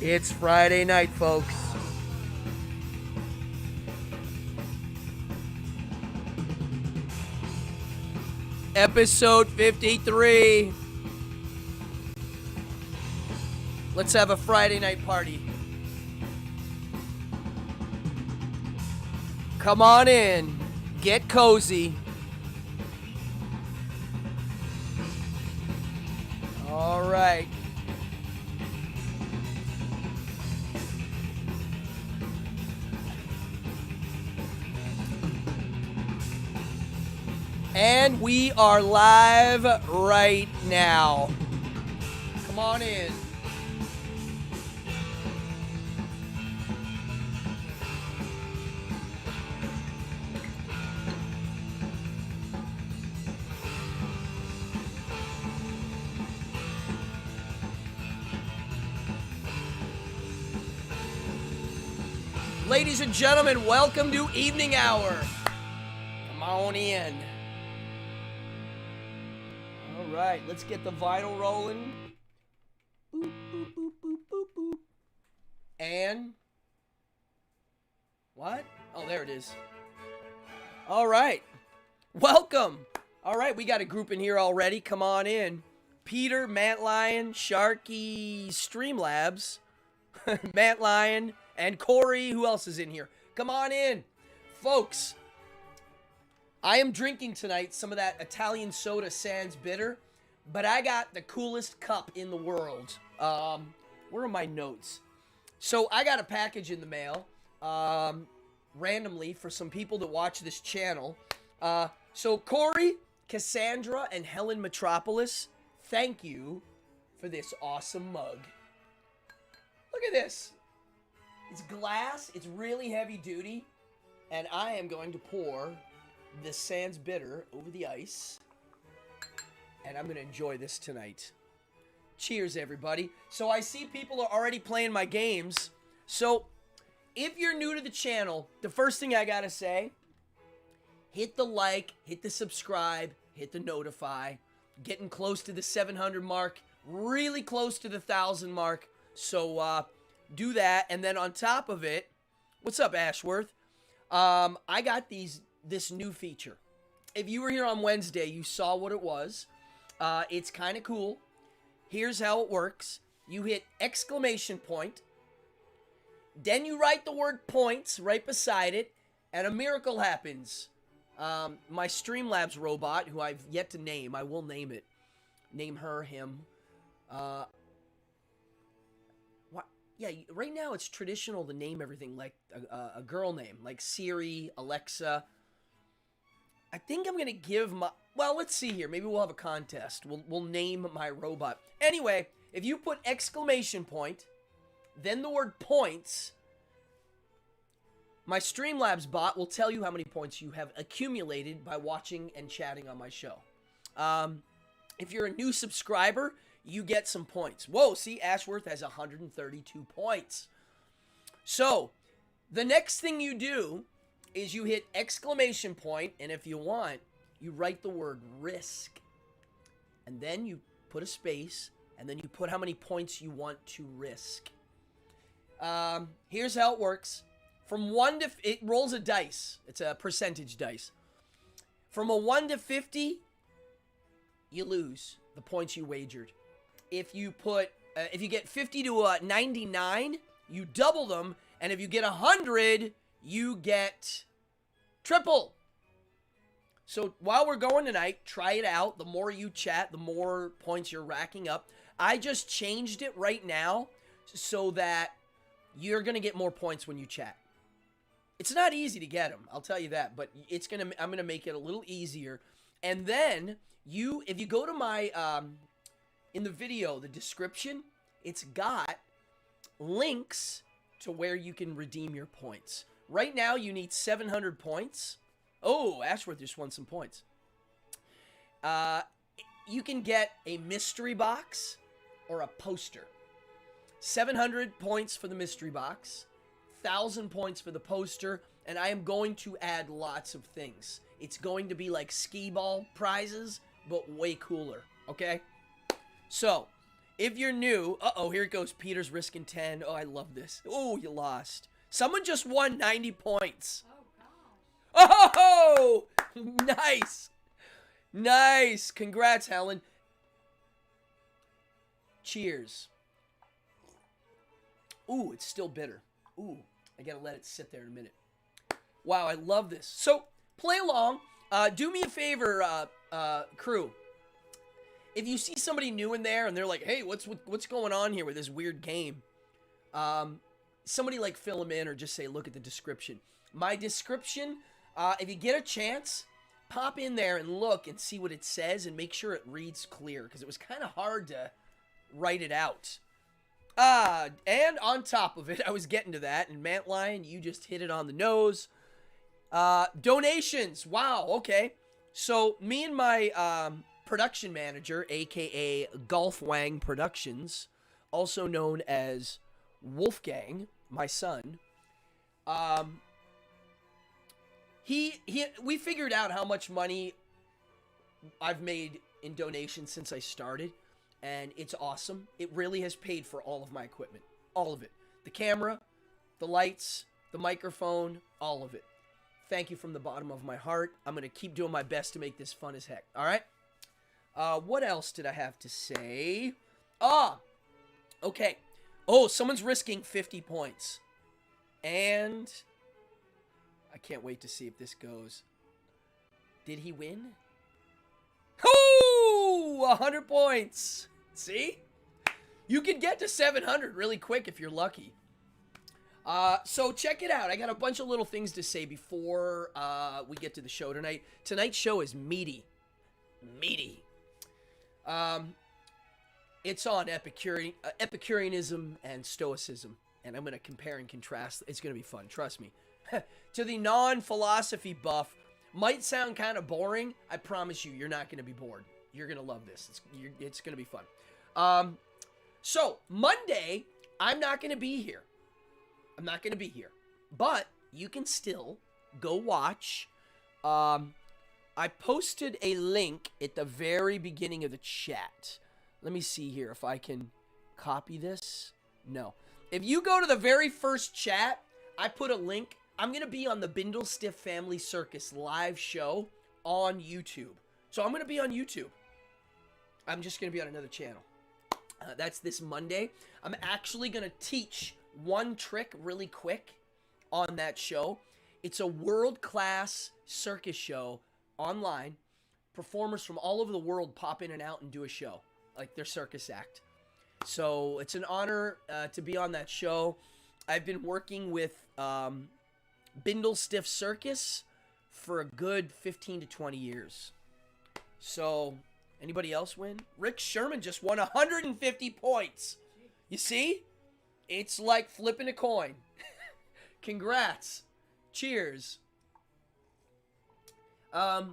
It's Friday night, folks. Episode 53. Let's have a Friday night party. Come on in. Get cozy. All right. And we are live right now. Come on in. Ladies and gentlemen, welcome to Evening Hour. Come on in. All right, let's get the vinyl rolling. Boop, boop, boop, boop, boop, boop. And what? Oh, there it is. All right, welcome. All right, we got a group in here already. Come on in. Peter, Matt Lion, Sharky, Streamlabs, Matt Lion, and Corey. Who else is in here? Come on in, folks. I am drinking tonight some of that Italian soda sans bitter, but I got the coolest cup in the world. Where are my notes? So I got a package in the mail, randomly for some people that watch this channel. So Corey, Cassandra, and Helen Metropolis, thank you for this awesome mug. Look at this. It's glass, it's really heavy duty, and I am going to pour this sans bitter over the ice, and I'm gonna enjoy this tonight. Cheers, everybody. So I see people are already playing my games. So if you're new to the channel, the first thing I gotta say, hit the like, hit the subscribe, hit the notify. Getting close to the 700 mark, really close to the 1,000 mark. So do that, and then on top of it, what's up, Ashworth? I got this new feature. If you were here on Wednesday, you saw what it was. It's kind of cool. Here's how it works. You hit exclamation point. Then you write the word points right beside it, and a miracle happens. My Streamlabs robot, who I've yet to name, I will name it. Name her, him. Yeah, right now it's traditional to name everything like a girl name, like Siri, Alexa. I think I'm going to give my... Well, let's see here. Maybe we'll have a contest. We'll name my robot. Anyway, if you put exclamation point, then the word points, my Streamlabs bot will tell you how many points you have accumulated by watching and chatting on my show. If you're a new subscriber, you get some points. Whoa, see, Ashworth has 132 points. So, the next thing you do is you hit exclamation point, and if you want, you write the word risk. And then you put a space, and then you put how many points you want to risk. Here's how it works. From 1 to... It rolls a dice. It's a percentage dice. From a 1 to 50, you lose the points you wagered. If you get 50 to 99, you double them, and if you get 100, you get triple. So while we're going tonight, try it out. The more you chat, the more points you're racking up. I just changed it right now so that you're gonna get more points when you chat. It's not easy to get them, I'll tell you that, but I'm gonna make it a little easier. And then if you go to my in the video, the description, it's got links to where you can redeem your points. Right now, you need 700 points. Oh, Ashworth just won some points. You can get a mystery box or a poster. 700 points for the mystery box, 1,000 points for the poster, and I am going to add lots of things. It's going to be like skee ball prizes, but way cooler, okay? So, if you're new, uh-oh, here it goes. Peter's risking 10. Oh, I love this. Oh, you lost. Someone just won 90 points. Oh, nice. Nice. Congrats, Helen. Cheers. Ooh, it's still bitter. Ooh, I gotta let it sit there in a minute. Wow, I love this. So, play along. Do me a favor, crew. If you see somebody new in there and they're like, hey, what's going on here with this weird game? Somebody like fill them in or just say, look at the description. My description, if you get a chance, pop in there and look and see what it says and make sure it reads clear because it was kind of hard to write it out. And on top of it, I was getting to that, and Matt Lion, you just hit it on the nose. Donations. Wow, okay. So, me and my production manager, a.k.a. Golf Wang Productions, also known as Wolfgang, my son, we figured out how much money I've made in donations since I started, and it's awesome. It really has paid for all of my equipment. All of it. The camera, the lights, the microphone, all of it. Thank you from the bottom of my heart. I'm going to keep doing my best to make this fun as heck. All right? What else did I have to say? Okay. Oh, someone's risking 50 points. And I can't wait to see if this goes. Did he win? Oh, 100 points. See? You could get to 700 really quick if you're lucky. So check it out. I got a bunch of little things to say before we get to the show tonight. Tonight's show is meaty. Meaty. It's on Epicureanism and Stoicism. And I'm going to compare and contrast. It's going to be fun. Trust me. To the non-philosophy buff, might sound kind of boring. I promise you, you're not going to be bored. You're going to love this. It's going to be fun. So, Monday, I'm not going to be here. I'm not going to be here. But you can still go watch. I posted a link at the very beginning of the chat. Let me see here if I can copy this. No. If you go to the very first chat, I put a link. I'm going to be on the Bindlestiff Family Circus live show on YouTube. So I'm going to be on YouTube. I'm just going to be on another channel. That's this Monday. I'm actually going to teach one trick really quick on that show. It's a world-class circus show online. Performers from all over the world pop in and out and do a show, like their circus act. So it's an honor to be on that show. I've been working with Bindlestiff Circus for a good 15 to 20 years. So, anybody else win? Rick Sherman just won 150 points. You see? It's like flipping a coin. Congrats. Cheers. How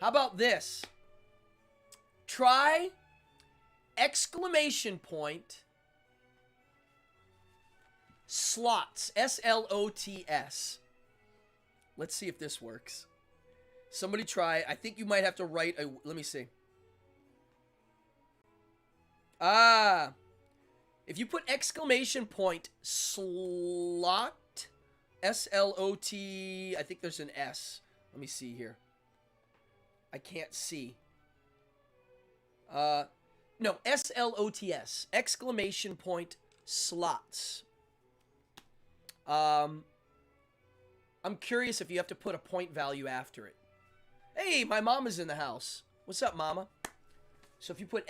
about this? Try slots. S-L-O-T-S. Let's see if this works. Somebody try. I think you might have to write a... Let me see. If you put slot, S-L-O-T... I think there's an S. Let me see here. I can't see. No, S-L-O-T-S. Slots. I'm curious if you have to put a point value after it. Hey, my mama's in the house. What's up, mama? So if you put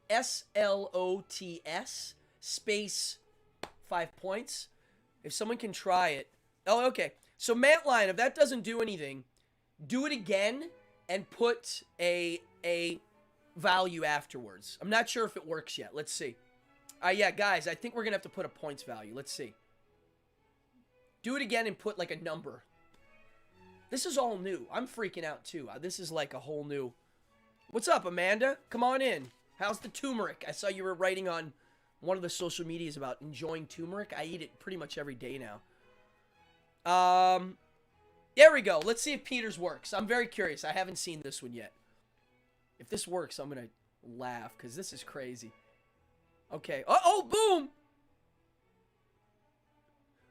S-L-O-T-S space 5 points, if someone can try it. Oh, okay. So Matt Lion, if that doesn't do anything, do it again and put a value afterwards. I'm not sure if it works yet. Let's see. Yeah, guys, I think we're going to have to put a points value. Let's see. Do it again and put like a number. This is all new. I'm freaking out too. This is like a whole new... What's up, Amanda? Come on in. How's the turmeric? I saw you were writing on one of the social medias about enjoying turmeric. I eat it pretty much every day now. There we go. Let's see if Peter's works. I'm very curious. I haven't seen this one yet. If this works, I'm gonna... laugh because this is crazy. Okay. Oh, boom!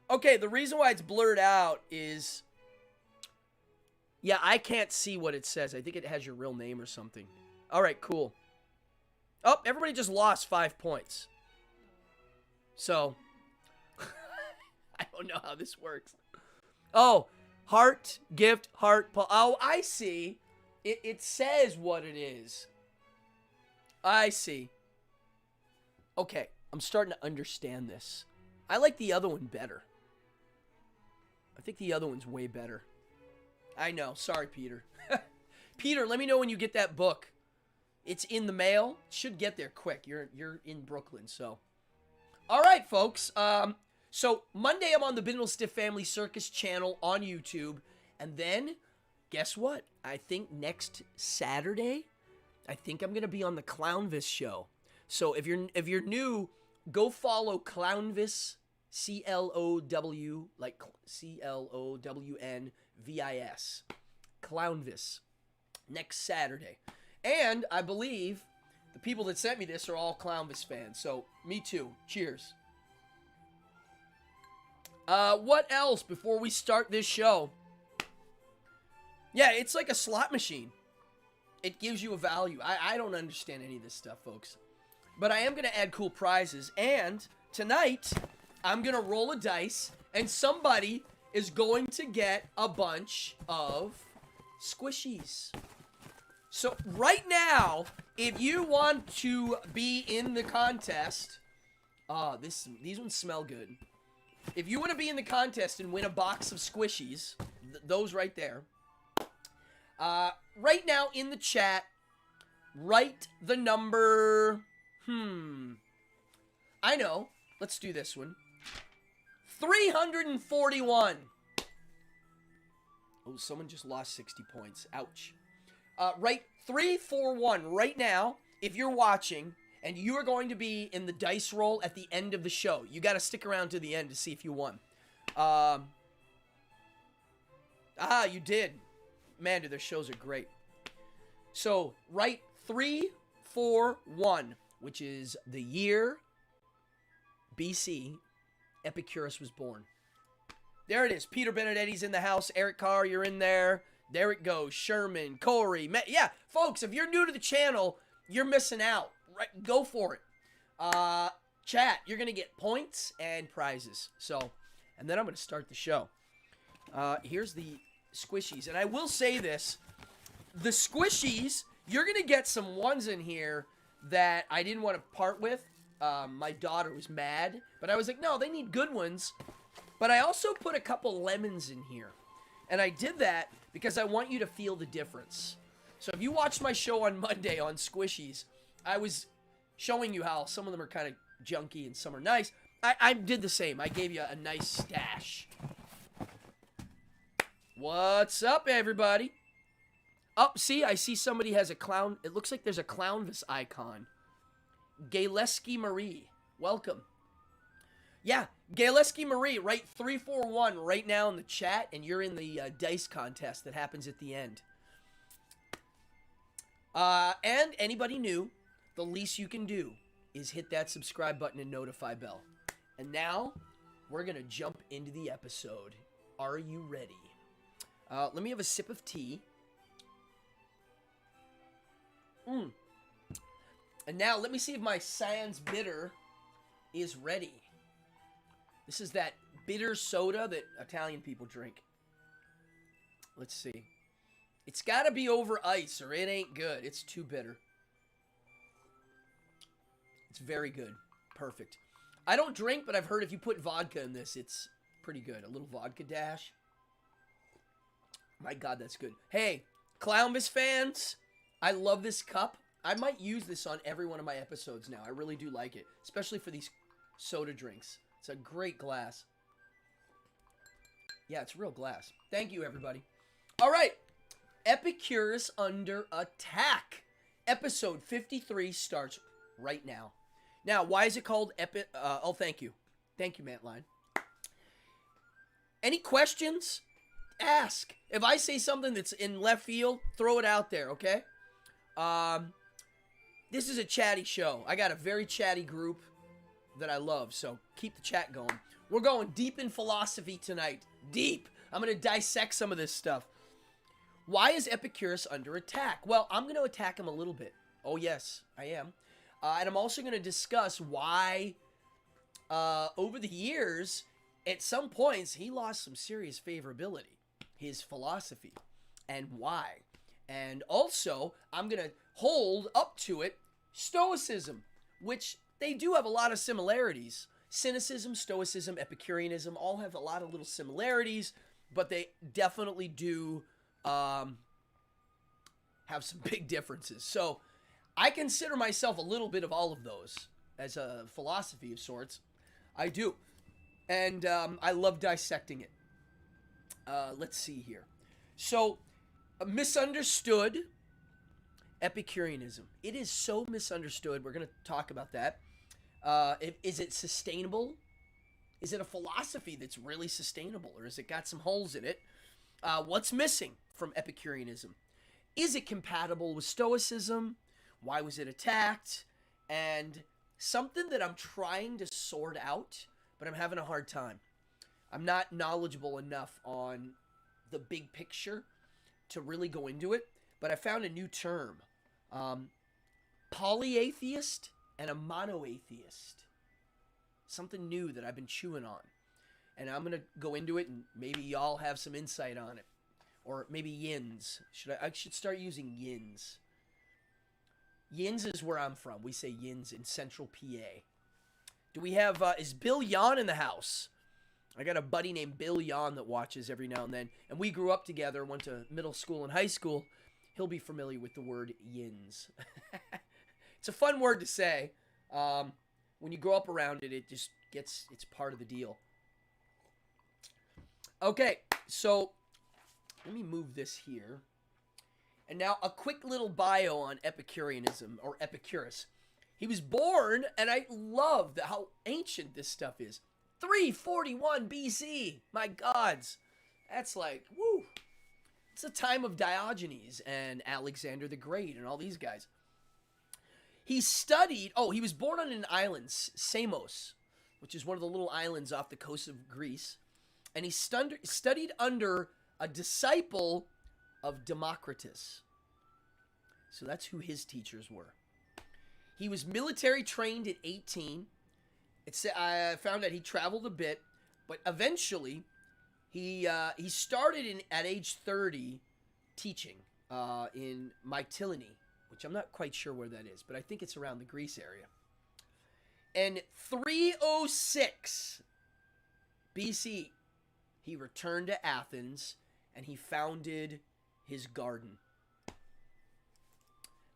Okay, the reason why it's blurred out is... Yeah, I can't see what it says. I think it has your real name or something. All right, cool. Oh, everybody just lost 5 points. So, I don't know how this works. Oh, heart, gift, heart, oh, I see. It says what it is. I see. Okay, I'm starting to understand this. I like the other one better. I think the other one's way better. I know. Sorry, Peter. Peter, let me know when you get that book. It's in the mail. Should get there quick. You're in Brooklyn, so. All right, folks. So Monday I'm on the Bindle Stiff Family Circus channel on YouTube, and then guess what? I think next Saturday, I think I'm gonna be on the Clownvis show. So if you're new, go follow Clownvis, CLOW, like CLOWNVIS, Clownvis, next Saturday. And I believe the people that sent me this are all Clownvis fans, so me too. Cheers. What else before we start this show? Yeah, it's like a slot machine. It gives you a value. I don't understand any of this stuff, folks. But I am going to add cool prizes. And tonight, I'm going to roll a dice, and somebody is going to get a bunch of squishies. So right now, if you want to be in the contest, these ones smell good. If you want to be in the contest and win a box of squishies, those right there, right now in the chat, write the number, I know, let's do this one, 341. Oh, someone just lost 60 points, ouch. Write 341 right now if you're watching, and you are going to be in the dice roll at the end of the show. You got to stick around to the end to see if you won. You did. Man, dude, their shows are great. So, write 341, which is the year BC Epicurus was born. There it is. Peter Benedetti's in the house. Eric Carr, you're in there. There it goes. Sherman, Corey, yeah, folks, if you're new to the channel, you're missing out. Right, go for it. Chat, you're going to get points and prizes. So, and then I'm going to start the show. Here's the squishies. And I will say this. The squishies, you're going to get some ones in here that I didn't want to part with. My daughter was mad. But I was like, no, they need good ones. But I also put a couple lemons in here. And I did that because I want you to feel the difference. So if you watched my show on Monday on squishies, I was showing you how some of them are kind of junky and some are nice. I did the same. I gave you a nice stash. What's up, everybody? Oh, see, I see somebody has a clown. It looks like there's a Clownvis icon. Galeski Marie, welcome. Yeah, Galeski Marie, write 341 right now in the chat, and you're in the dice contest that happens at the end. And anybody new, the least you can do is hit that subscribe button and notify bell. And now, we're going to jump into the episode. Are you ready? Let me have a sip of tea. And now, let me see if my Sans Bitter is ready. This is that bitter soda that Italian people drink. Let's see. It's got to be over ice or it ain't good. It's too bitter. It's very good. Perfect. I don't drink, but I've heard if you put vodka in this, it's pretty good. A little vodka dash. My God, that's good. Hey, Clownvis fans, I love this cup. I might use this on every one of my episodes now. I really do like it, especially for these soda drinks. It's a great glass. Yeah, it's real glass. Thank you, everybody. All right. Epicurus Under Attack. Episode 53 starts right now. Now, why is it called oh, thank you. Thank you, Mattline. Any questions? Ask. If I say something that's in left field, throw it out there, okay? This is a chatty show. I got a very chatty group that I love, so keep the chat going. We're going deep in philosophy tonight. Deep. I'm going to dissect some of this stuff. Why is Epicurus under attack? Well, I'm going to attack him a little bit. Oh, yes, I am. And I'm also going to discuss why, over the years, at some points, he lost some serious favorability. His philosophy. And why. And also, I'm going to hold up to it Stoicism, which they do have a lot of similarities. Cynicism, Stoicism, Epicureanism all have a lot of little similarities, but they definitely do have some big differences. So I consider myself a little bit of all of those as a philosophy of sorts. I do. And I love dissecting it. Let's see here. So, misunderstood Epicureanism. It is so misunderstood. We're going to talk about that. Is it sustainable? Is it a philosophy that's really sustainable? Or has it got some holes in it? What's missing from Epicureanism? Is it compatible with Stoicism? Why was it attacked? And something that I'm trying to sort out, but I'm having a hard time. I'm not knowledgeable enough on the big picture to really go into it, but I found a new term. Polyatheist and a monoatheist. Something new that I've been chewing on. And I'm going to go into it, and maybe y'all have some insight on it. Or maybe yins. I should start using yins. Yins is where I'm from. We say yins in central PA. Do we have, is Bill Yon in the house? I got a buddy named Bill Yon that watches every now and then. And we grew up together, went to middle school and high school. He'll be familiar with the word yins. It's a fun word to say. When you grow up around it, it just gets, it's part of the deal. Okay, so let me move this here. And now a quick little bio on Epicureanism, or Epicurus. He was born, and I love how ancient this stuff is. 341 BC. My gods. That's like, woo. It's the time of Diogenes and Alexander the Great and all these guys. He studied, he was born on an island, Samos, which is one of the little islands off the coast of Greece. And he studied under a disciple of Democritus. So that's who his teachers were. He was military trained at 18. I found out he traveled a bit, but eventually he started at age 30 teaching in Mytilene, which I'm not quite sure where that is, but I think it's around the Greece area. And 306 BC, he returned to Athens and he founded his garden.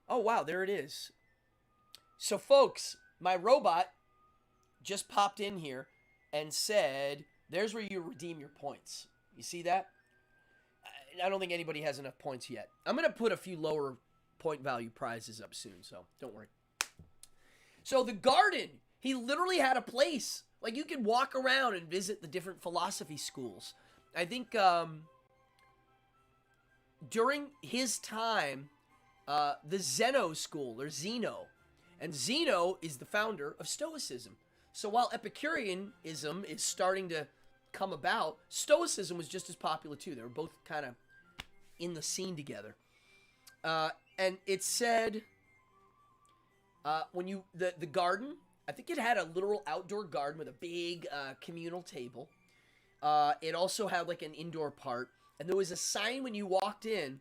Oh, wow, there it is. So, folks, my robot just popped in here and said, there's where you redeem your points. You see that? I don't think anybody has enough points yet. I'm going to put a few lower point value prizes up soon, so don't worry. So the garden, he literally had a place. Like, you could walk around and visit the different philosophy schools. I think during his time, the Zeno school, or Zeno, and Zeno is the founder of Stoicism. So while Epicureanism is starting to come about, Stoicism was just as popular too. They were both kind of in the scene together. And it said, when you, the garden, I think it had a literal outdoor garden with a big communal table. It also had like an indoor part. And there was a sign when you walked in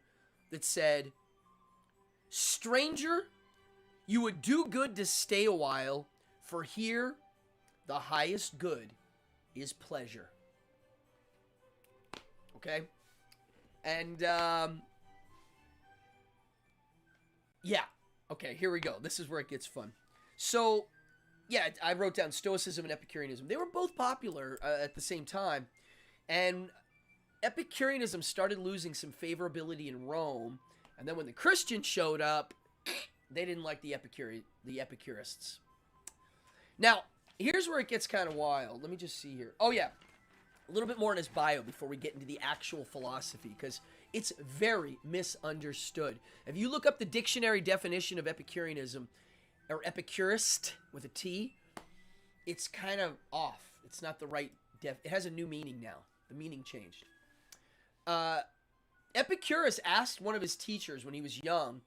that said, "Stranger, you would do good to stay a while, for here the highest good is pleasure." Okay? And, yeah. Okay, here we go. This is where it gets fun. So, yeah, I wrote down Stoicism and Epicureanism. They were both popular at the same time. And Epicureanism started losing some favorability in Rome. And then when the Christians showed up, they didn't like the Epicurists. Now, here's where it gets kind of wild. Let me just see here. Oh, yeah. A little bit more in his bio before we get into the actual philosophy, because It's very misunderstood. If you look up the dictionary definition of Epicureanism, or Epicurist with a T, it's kind of off. It's not the right it has a new meaning now. The meaning changed. Epicurus asked one of his teachers when he was young,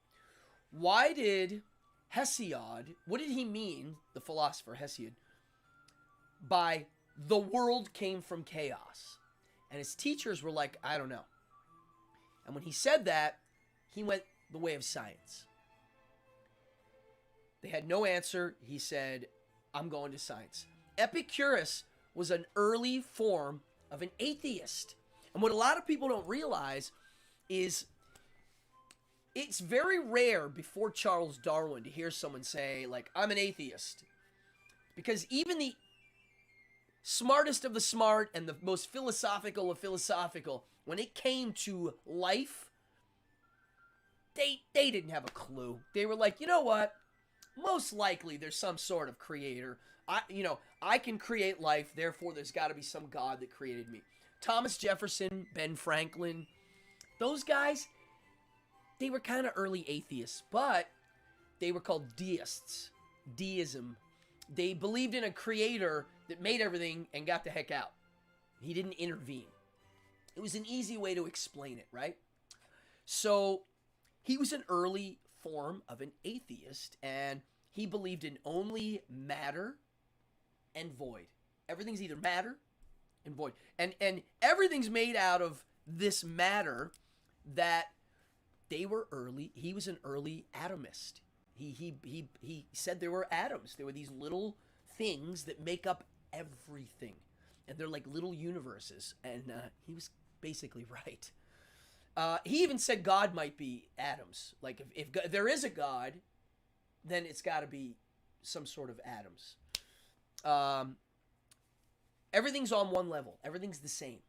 why did Hesiod, what did he mean, the philosopher Hesiod, by the world came from chaos? And his teachers were like, I don't know. And when he said that, he went the way of science. They had no answer. He said, I'm going to science. Epicurus was an early form of an atheist. And what a lot of people don't realize is it's very rare before Charles Darwin to hear someone say, like, I'm an atheist. Because even the smartest of the smart and the most philosophical of philosophical, when it came to life, they didn't have a clue. They were like, you know what? Most likely there's some sort of creator. I can create life, therefore there's got to be some God that created me. Thomas Jefferson, Ben Franklin, those guys, they were kind of early atheists, but they were called deists. Deism. They believed in a creator that made everything and got the heck out. He didn't intervene. It was an easy way to explain it, right? So he was an early form of an atheist, and he believed in only matter and void. Everything's either matter and void. And everything's made out of this matter that he was an early atomist. He said there were atoms. There were these little things that make up everything. And they're like little universes. And he was basically right. He even said God might be atoms. Like if there is a God, then it's got to be some sort of atoms. Everything's on one level. Everything's the same.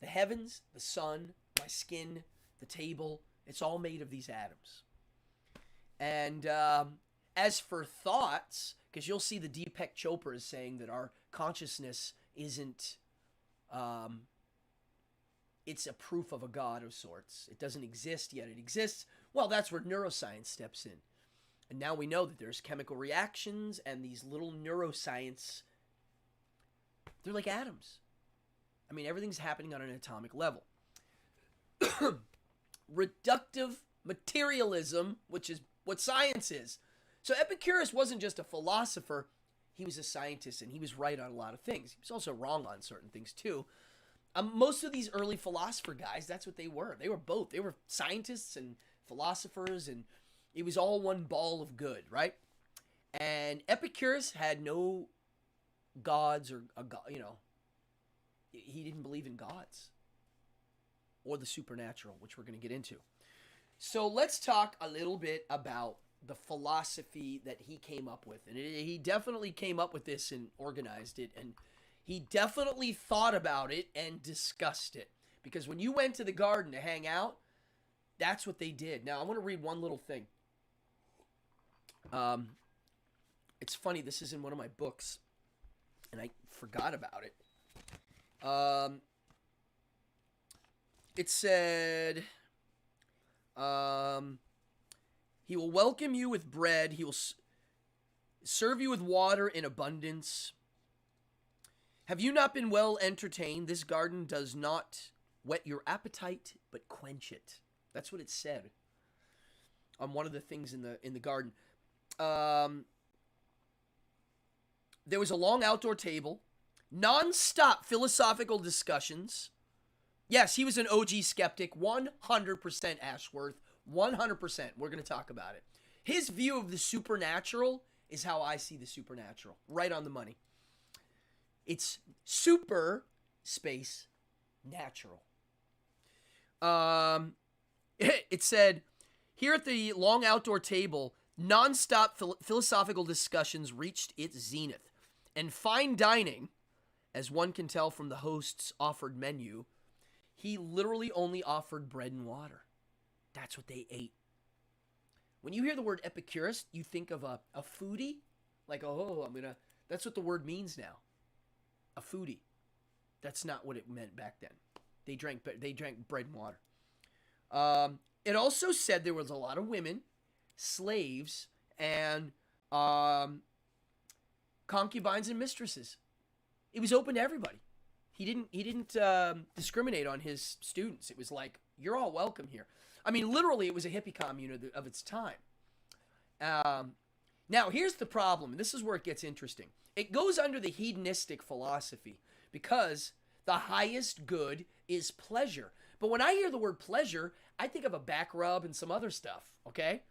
The heavens, the sun, my skin, the table, it's all made of these atoms. And as for thoughts, because you'll see the Deepak Chopra is saying that our consciousness isn't, it's a proof of a God of sorts. It doesn't exist yet. It exists. Well, that's where neuroscience steps in. And now we know that there's chemical reactions and these little neuroscience, they're like atoms. I mean, everything's happening on an atomic level. Reductive materialism, which is what science is. So Epicurus wasn't just a philosopher, he was a scientist, and he was right on a lot of things. He was also wrong on certain things too. Most of these early philosopher guys, that's what they were. They were both. They were scientists and philosophers, and it was all one ball of good, right? And Epicurus had no gods or a god, he didn't believe in gods or the supernatural, which we're going to get into. So let's talk a little bit about the philosophy that he came up with. And he definitely came up with this and organized it. And he definitely thought about it and discussed it. Because when you went to the garden to hang out, that's what they did. Now, I want to read one little thing. It's funny, this is in one of my books, and I forgot about it. It said, he will welcome you with bread. He will serve you with water in abundance. Have you not been well entertained? This garden does not whet your appetite, but quench it. That's what it said on one of the things in the garden. There was a long outdoor table, non-stop philosophical discussions. Yes, he was an OG skeptic, 100% Ashworth, 100%. We're going to talk about it. His view of the supernatural is how I see the supernatural. Right on the money. It's super space natural. It said, here at the long outdoor table, non-stop philosophical discussions reached its zenith. And fine dining, as one can tell from the host's offered menu, he literally only offered bread and water. That's what they ate. When you hear the word Epicurus, you think of a foodie. Like, that's what the word means now. A foodie. That's not what it meant back then. They drank bread and water. It also said there was a lot of women, slaves, and um, concubines and mistresses. It was open to everybody. He didn't discriminate on his students. It was like, you're all welcome here. I mean, literally, it was a hippie commune of its time. Um, Now, here's the problem, and this is where it gets interesting. It goes under the hedonistic philosophy because the highest good is pleasure. But when I hear the word pleasure, I think of a back rub and some other stuff, okay?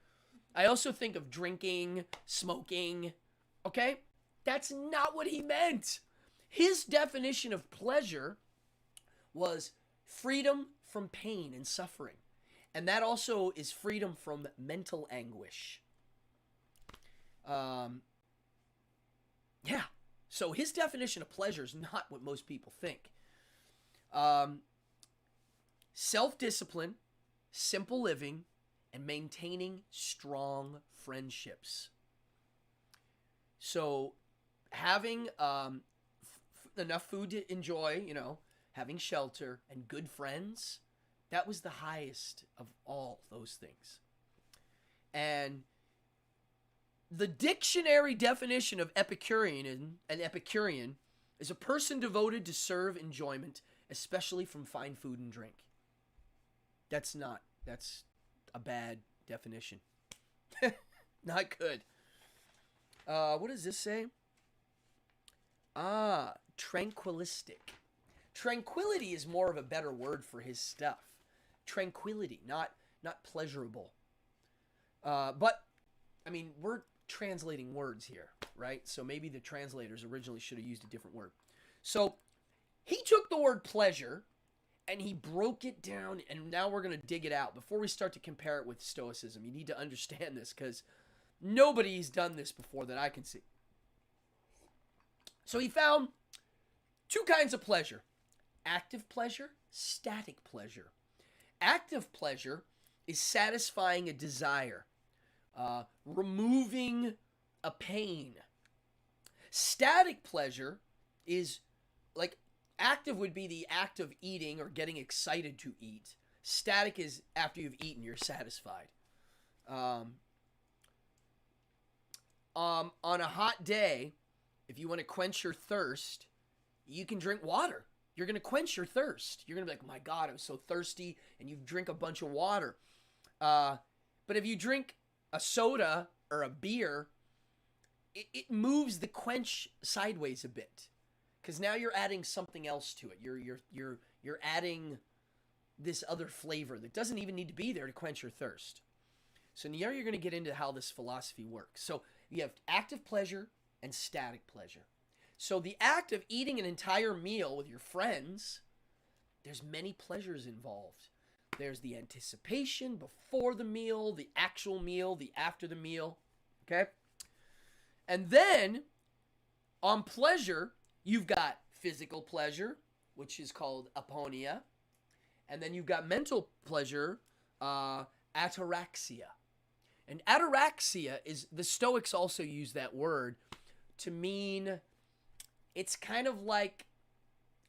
I also think of drinking, smoking, okay? That's not what he meant. His definition of pleasure was freedom from pain and suffering. And that also is freedom from mental anguish. Yeah. So his definition of pleasure is not what most people think. Self-discipline, simple living, and maintaining strong friendships. So having enough food to enjoy, having shelter and good friends, that was the highest of all those things. And the dictionary definition of Epicurean is a person devoted to serve enjoyment, especially from fine food and drink. That's a bad definition. Not good. What does this say? Tranquilistic. Tranquility is more of a better word for his stuff. Tranquility, not pleasurable. But, I mean, we're translating words here, right? So maybe the translators originally should have used a different word. So he took the word pleasure and he broke it down, and now we're going to dig it out. Before we start to compare it with Stoicism, you need to understand this because nobody's done this before that I can see. So he found two kinds of pleasure: active pleasure, static pleasure. Active pleasure is satisfying a desire, removing a pain. Static pleasure is like, active would be the act of eating or getting excited to eat. Static is after you've eaten, you're satisfied. On a hot day, if you want to quench your thirst, you can drink water. You're going to quench your thirst. You're going to be like, my God, I'm so thirsty, and you drink a bunch of water. But if you drink a soda or a beer, it moves the quench sideways a bit, because now you're adding something else to it. You're adding this other flavor that doesn't even need to be there to quench your thirst. So now you're going to get into how this philosophy works. So you have active pleasure and static pleasure. So the act of eating an entire meal with your friends, there's many pleasures involved. There's the anticipation before the meal, the actual meal, the after the meal, okay? And then on pleasure, you've got physical pleasure, which is called aponia. And then you've got mental pleasure, ataraxia. And ataraxia is, the Stoics also use that word to mean, it's kind of like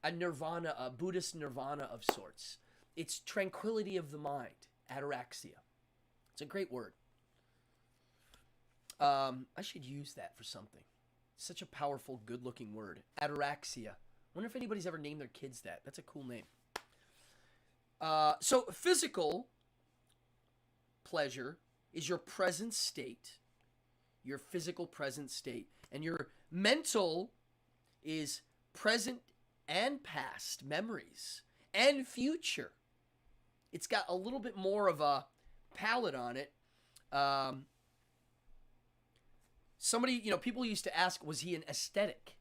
a nirvana, a Buddhist nirvana of sorts. It's tranquility of the mind, ataraxia. It's a great word. I should use that for something. Such a powerful, good-looking word. Ataraxia. Wonder if anybody's ever named their kids that. That's a cool name. So physical pleasure is your present state, your physical present state. And your mental is present and past memories and future. It's got a little bit more of a palette on it. Somebody, people used to ask, was he an ascetic?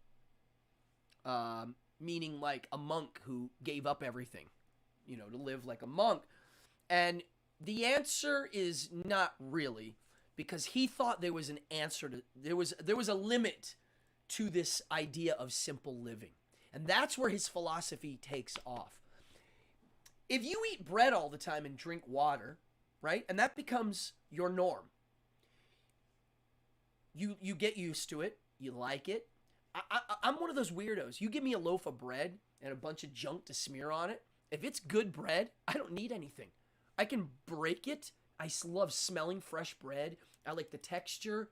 Meaning like a monk who gave up everything, to live like a monk. And the answer is not really, because he thought there was an answer to, there was a limit to this idea of simple living. And that's where his philosophy takes off. If you eat bread all the time and drink water, right, and that becomes your norm, you get used to it, you like it. I'm one of those weirdos. You give me a loaf of bread and a bunch of junk to smear on it. If it's good bread, I don't need anything. I can break it. I love smelling fresh bread. I like the texture,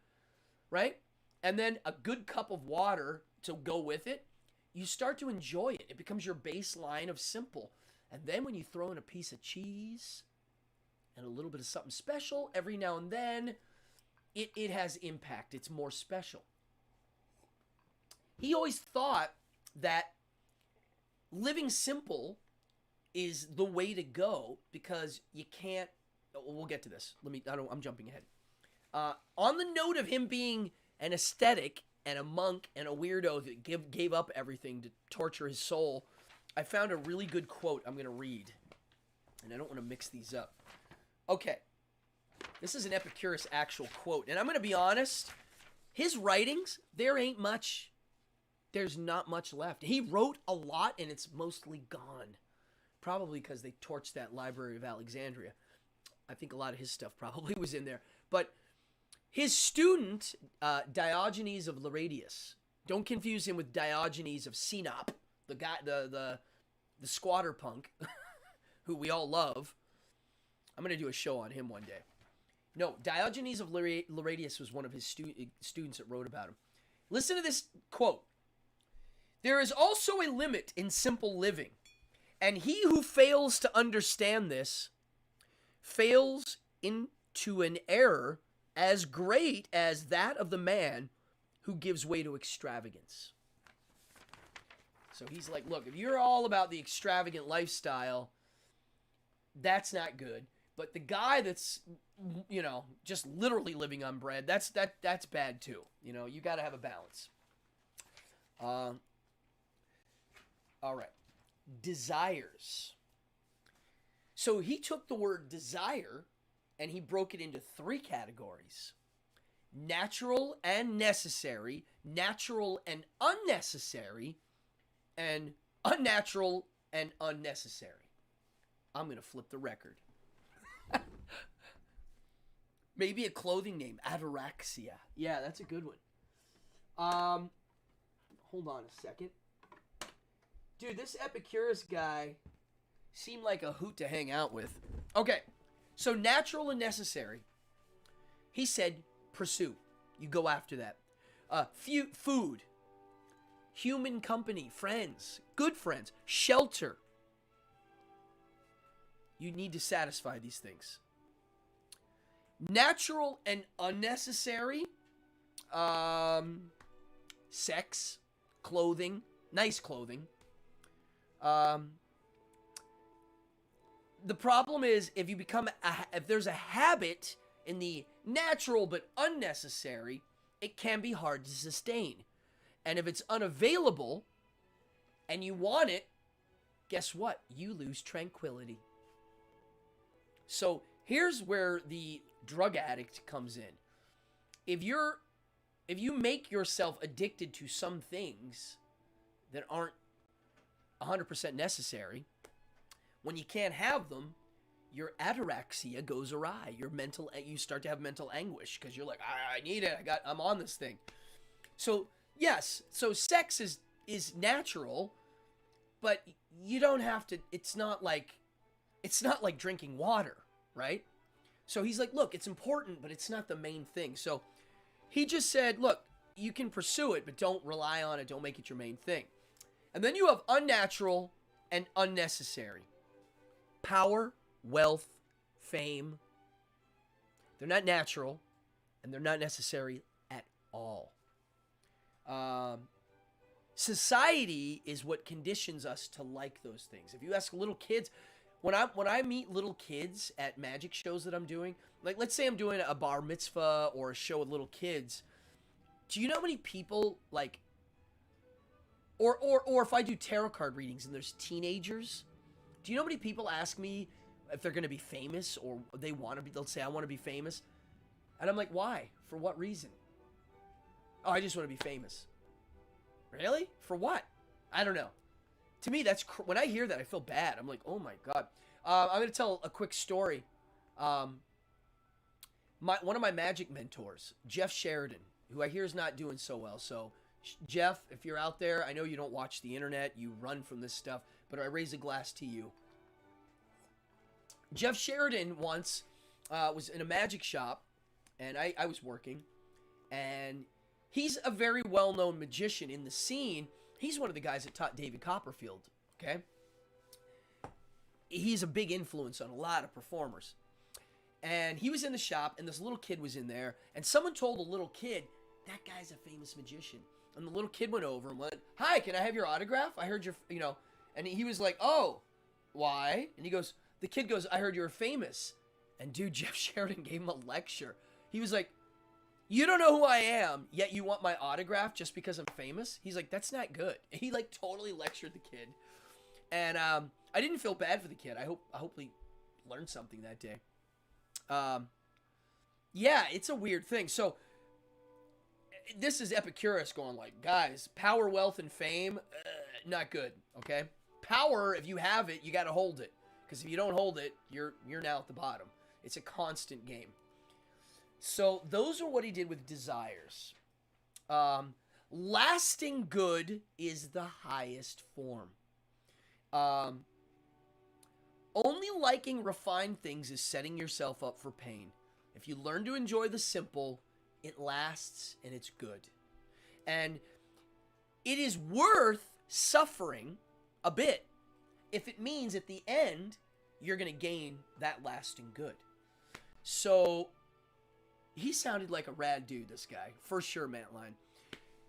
right? And then a good cup of water to go with it. You start to enjoy it. It becomes your baseline of simple. And then when you throw in a piece of cheese and a little bit of something special every now and then, it has impact. It's more special. He always thought that living simple is the way to go because you can't. We'll get to this. I'm jumping ahead. On the note of him being an ascetic and a monk and a weirdo that gave up everything to torture his soul, I found a really good quote I'm going to read. And I don't want to mix these up. Okay. This is an Epicurus actual quote. And I'm going to be honest. His writings, there's not much left. He wrote a lot and it's mostly gone. Probably because they torched that Library of Alexandria. I think a lot of his stuff probably was in there. But his student, Diogenes of Laertius, don't confuse him with Diogenes of Sinop, the guy, the squatter punk, who we all love. I'm going to do a show on him one day. No, Diogenes of Laertius was one of his students that wrote about him. Listen to this quote. There is also a limit in simple living, and he who fails to understand this fails into an error as great as that of the man who gives way to extravagance. So he's like, look, if you're all about the extravagant lifestyle, that's not good. But the guy that's, just literally living on bread, that's bad too. You got to have a balance. All right. Desires. So he took the word desire and he broke it into 3 categories. Natural and necessary, natural and unnecessary, and unnatural and unnecessary. I'm going to flip the record. Maybe a clothing name, ataraxia. Yeah, that's a good one. Hold on a second. Dude, this Epicurus guy seemed like a hoot to hang out with. Okay, so natural and necessary. He said pursue. You go after that. Food. Human company. Friends. Good friends. Shelter. You need to satisfy these things. Natural and unnecessary. Sex. Clothing. Nice clothing. The problem is if there's a habit in the natural but unnecessary, it can be hard to sustain. And if it's unavailable and you want it, guess what? You lose tranquility. So here's where the drug addict comes in. If you make yourself addicted to some things that aren't 100% necessary, when you can't have them, your ataraxia goes awry. You start to have mental anguish because you're like, I need it. I'm on this thing. So yes, so sex is natural, but you don't have to. It's not like drinking water, right? So he's like, look, it's important, but it's not the main thing. So he just said, look, you can pursue it, but don't rely on it. Don't make it your main thing. And then you have unnatural and unnecessary. Power, wealth, fame. They're not natural, and they're not necessary at all. Society is what conditions us to like those things. If you ask little kids, when I meet little kids at magic shows that I'm doing, like let's say I'm doing a bar mitzvah or a show with little kids, do you know how many people like, or if I do tarot card readings and there's teenagers, do you know how many people ask me if they're going to be famous or they'll say, I want to be famous. And I'm like, why? For what reason? Oh, I just want to be famous. Really? For what? I don't know. To me, when I hear that, I feel bad. I'm like, oh my God. I'm going to tell a quick story. One of my magic mentors, Jeff Sheridan, who I hear is not doing so well. So Jeff, if you're out there, I know you don't watch the internet, you run from this stuff, but I raise a glass to you. Jeff Sheridan once was in a magic shop, and I was working, and he's a very well-known magician in the scene. He's one of the guys that taught David Copperfield, okay? He's a big influence on a lot of performers. And he was in the shop, and this little kid was in there, and someone told the little kid, that guy's a famous magician. And the little kid went over and went, hi, can I have your autograph? I heard you're, and he was like, oh, why? And the kid goes, I heard you were famous. And dude, Jeff Sheridan gave him a lecture. He was like, you don't know who I am, yet you want my autograph just because I'm famous? He's like, that's not good. And he like totally lectured the kid. And I didn't feel bad for the kid. I hope he learned something that day. Yeah, it's a weird thing. So this is Epicurus going like, guys, power, wealth, and fame, not good, okay? Power, if you have it, you got to hold it. Because if you don't hold it, you're now at the bottom. It's a constant game. So those are what he did with desires. Lasting good is the highest form. Only liking refined things is setting yourself up for pain. If you learn to enjoy the simple, it lasts and it's good. And it is worth suffering a bit if it means at the end you're going to gain that lasting good. So he sounded like a rad dude, this guy. For sure, Mattline.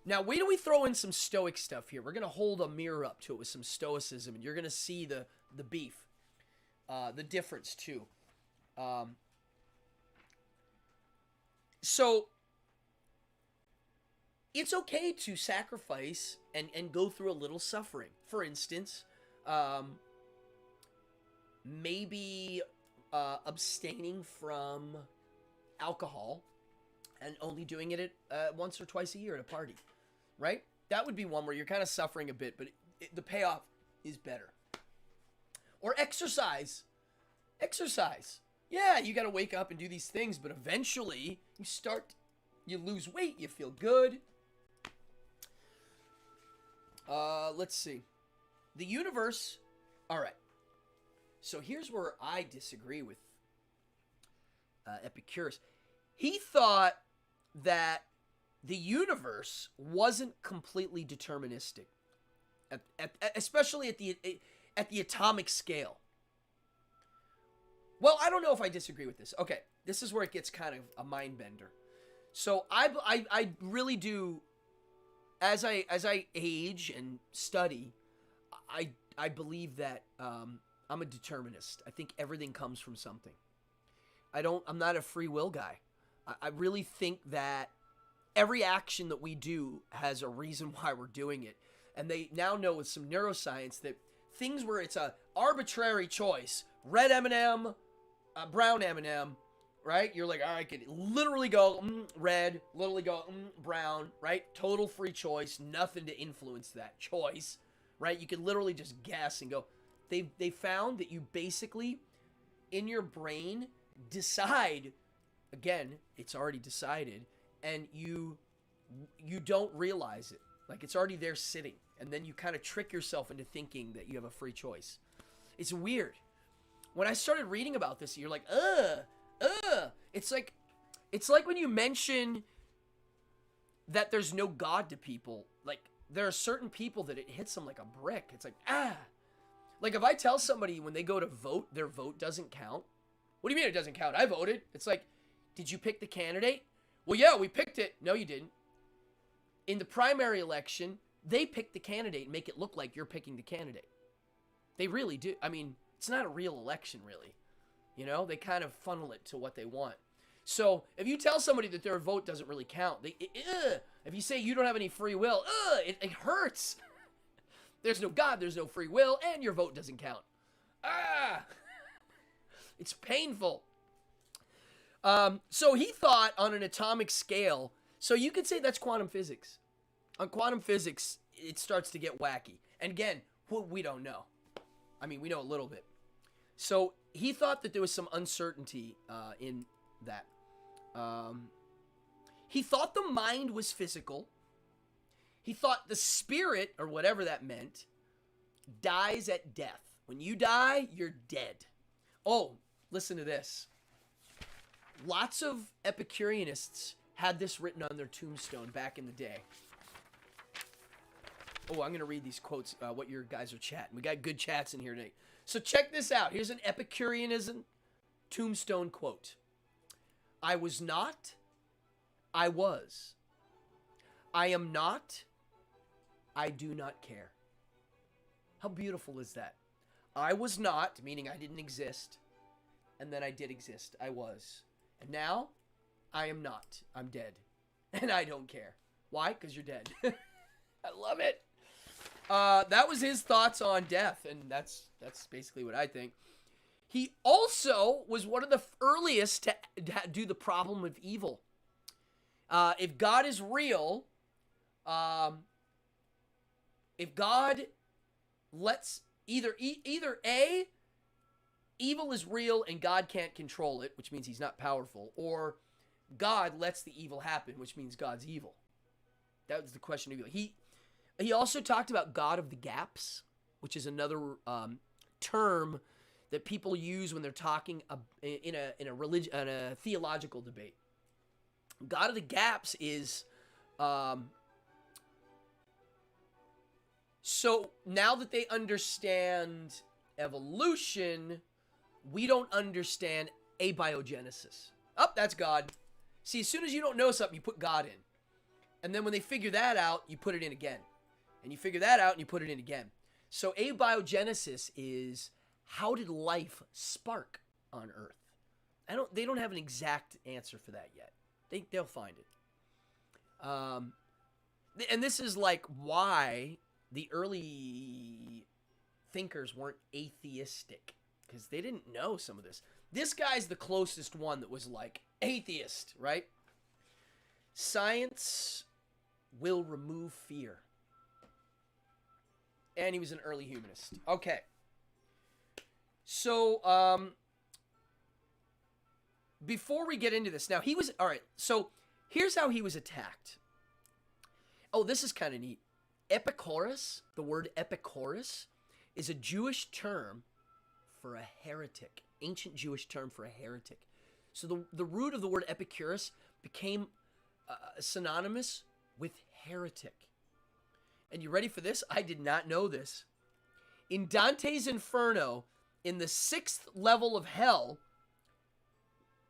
Now, wait till we throw in some stoic stuff here. We're going to hold a mirror up to it with some stoicism, and you're going to see the beef. The difference, too. So, it's okay to sacrifice and go through a little suffering. For instance, maybe abstaining from alcohol and only doing it once or twice a year at a party, right? That would be one where you're kind of suffering a bit, but the payoff is better. Or exercise. Exercise. Yeah, you got to wake up and do these things, but eventually you lose weight, you feel good. Let's see. The universe. All right. So here's where I disagree with Epicurus. He thought that the universe wasn't completely deterministic, especially at the atomic scale. Well, I don't know if I disagree with this. Okay, this is where it gets kind of a mind bender. So I really do, as I age and study, I believe that I'm a determinist. I think everything comes from something. I'm not a free will guy. I really think that every action that we do has a reason why we're doing it. And they now know with some neuroscience that things where it's a arbitrary choice, red M&M, brown M&M, right? You're like, all right, I could literally go red, literally go brown, right? Total free choice, nothing to influence that choice, right? You can literally just guess and go. They found that you basically, in your brain, decide, again, it's already decided, and you don't realize it. Like, it's already there sitting. And then you kind of trick yourself into thinking that you have a free choice. It's weird. When I started reading about this, you're like, It's like when you mention that there's no God to people. Like, there are certain people that it hits them like a brick. It's like, Like, if I tell somebody when they go to vote, their vote doesn't count. What do you mean it doesn't count? I voted. It's like, did you pick the candidate? Well, yeah, we picked it. No, you didn't. In the primary election, they pick the candidate and make it look like you're picking the candidate. They really do. I mean, it's not a real election, really. You know, they kind of funnel it to what they want. So if you tell somebody that their vote doesn't really count, if you say you don't have any free will, it hurts. There's no God, there's no free will, and your vote doesn't count. It's painful. So he thought on an atomic scale, so you could say that's quantum physics. On quantum physics, it starts to get wacky. And again, we don't know. I mean, we know a little bit. So he thought that there was some uncertainty in that. He thought the mind was physical. He thought the spirit, or whatever that meant, dies at death. When you die, you're dead. Oh, Listen to this. Lots of Epicureanists had this written on their tombstone back in the day. Oh, I'm going to read these quotes, what your guys are chatting. We got good chats in here today. So check this out. Here's an Epicureanism tombstone quote. I was not, I was. I am not, I do not care. How beautiful is that? I was not, meaning I didn't exist. And then I did exist. I was. And now, I am not. I'm dead. And I don't care. Why? Because you're dead. I love it. That was his thoughts on death. And that's basically what I think. He also was one of the earliest to do the problem of evil. If God is real, if God lets either A, evil is real and God can't control it, which means he's not powerful, or God lets the evil happen, which means God's evil. That was the question of evil. He also talked about God of the gaps, which is another term that people use when they're talking in a theological debate. God of the gaps is so now that they understand evolution, we don't understand abiogenesis. Oh, that's God. See, as soon as you don't know something, you put God in. And then when they figure that out, you put it in again. And you figure that out and you put it in again. So abiogenesis is, how did life spark on Earth? They don't have an exact answer for that yet. They'll find it. And this is like why the early thinkers weren't atheistic, because they didn't know some of this. This guy's the closest one that was like atheist, right? Science will remove fear. And he was an early humanist. Okay. So, before we get into this, now he was, all right, so here's how he was attacked. Oh, this is kind of neat. Epicurus, the word Epicurus, is a Jewish term for a heretic, ancient Jewish term for a heretic. So the root of the word Epicurus became synonymous with heretic. And you ready for this? I did not know this. In Dante's Inferno, in the 6th level of hell,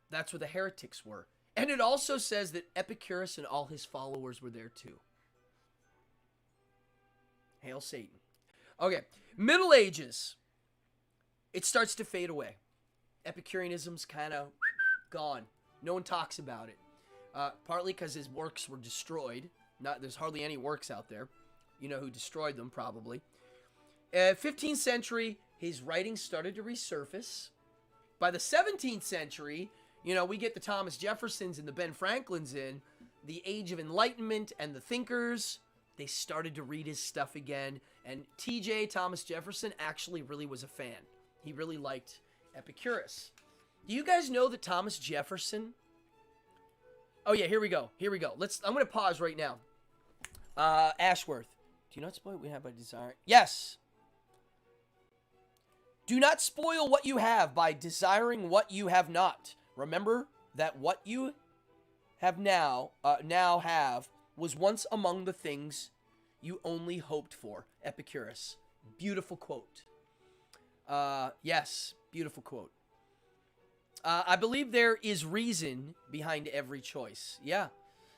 that's where the heretics were. And it also says that Epicurus and all his followers were there too. Hail Satan. Okay, Middle Ages. It starts to fade away. Epicureanism's kind of gone. No one talks about it. Partly because his works were destroyed. There's hardly any works out there. You know who destroyed them, probably. 15th century, his writings started to resurface. By the 17th century, we get the Thomas Jeffersons and the Ben Franklins in. The Age of Enlightenment and the thinkers, they started to read his stuff again. And T.J. Thomas Jefferson actually really was a fan. He really liked Epicurus. Do you guys know that Thomas Jefferson... Oh yeah, here we go. I'm going to pause right now. Ashworth. Do you not spoil what we have by desiring? Yes. Do not spoil what you have by desiring what you have not. Remember that what you have now have was once among the things you only hoped for. Epicurus. Beautiful quote. Yes, beautiful quote. I believe there is reason behind every choice. Yeah.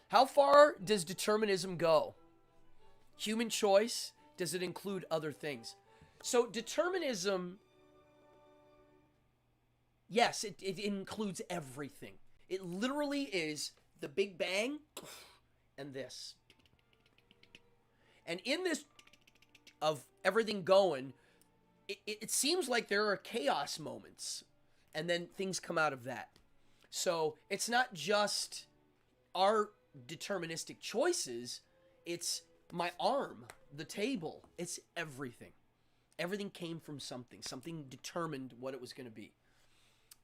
How far does determinism go? Human choice, does it include other things? So determinism, yes, it includes everything. It literally is the Big Bang and this. And in this of everything going, it seems like there are chaos moments, and then things come out of that. So it's not just our deterministic choices, it's my arm, the table, it's everything. Everything came from something. Something determined what it was going to be.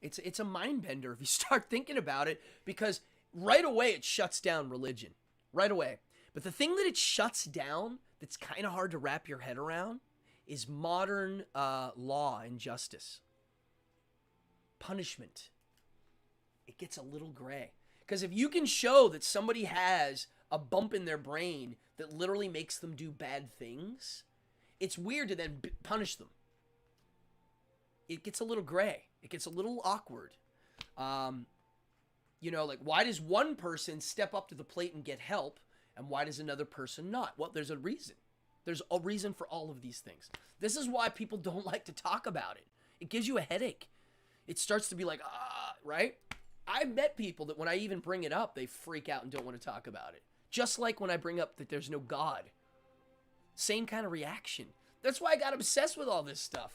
It's a mind bender if you start thinking about it, because right away it shuts down religion. Right away. But the thing that it shuts down that's kind of hard to wrap your head around is modern law and justice. punishment, it gets a little gray. Because if you can show that somebody has a bump in their brain that literally makes them do bad things, it's weird to then punish them. It gets a little gray. It gets a little awkward. You know, like, why does one person step up to the plate and get help, and why does another person not? Well, there's a reason. There's a reason for all of these things. This is why people don't like to talk about it. It gives you a headache. It starts to be like, right? I've met people that when I even bring it up, they freak out and don't want to talk about it. Just like when I bring up that there's no God. Same kind of reaction. That's why I got obsessed with all this stuff.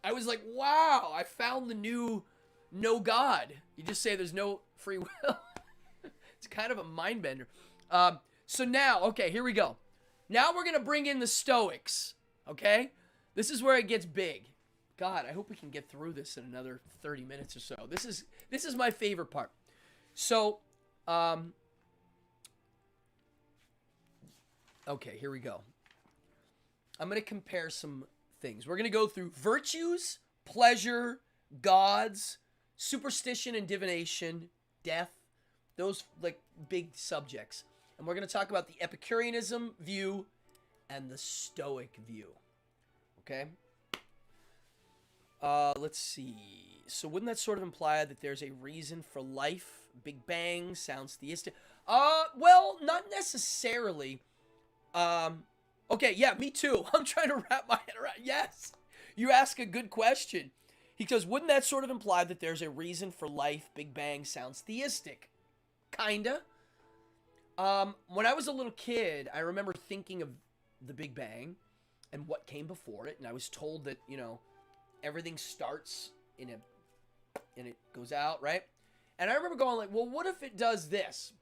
I was like, wow, I found the new no God. You just say there's no free will. It's kind of a mind bender. So now, okay, here we go. Now we're going to bring in the Stoics, okay? This is where it gets big. God, I hope we can get through this in another 30 minutes or so. This is my favorite part. So, okay, here we go. I'm going to compare some things. We're going to go through virtues, pleasure, gods, superstition and divination, death, those like big subjects. And we're going to talk about the Epicureanism view and the Stoic view. Okay? Let's see. So wouldn't that sort of imply that there's a reason for life? Big Bang sounds theistic. Well, not necessarily. Okay, yeah, me too. I'm trying to wrap my head around. Yes. You ask a good question. He goes, wouldn't that sort of imply that there's a reason for life? Big Bang sounds theistic. Kinda. When I was a little kid, I remember thinking of the Big Bang and what came before it, and I was told that, you know, everything starts and it goes out, right? And I remember going like, well, what if it does this?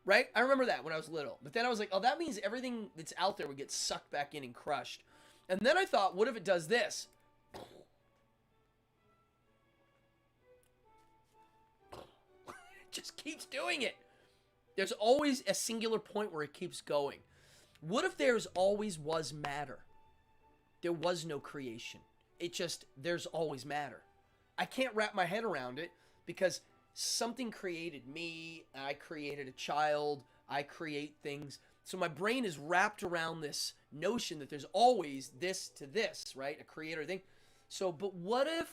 Right? I remember that when I was little. But then I was like, oh, that means everything that's out there would get sucked back in and crushed. And then I thought, what if it does this? It just keeps doing it. There's always a singular point where it keeps going. What if there's always was matter? There was no creation. It just, there's always matter. I can't wrap my head around it because something created me, I created a child, I create things. So my brain is wrapped around this notion that there's always this to this, right? A creator thing. So, but what if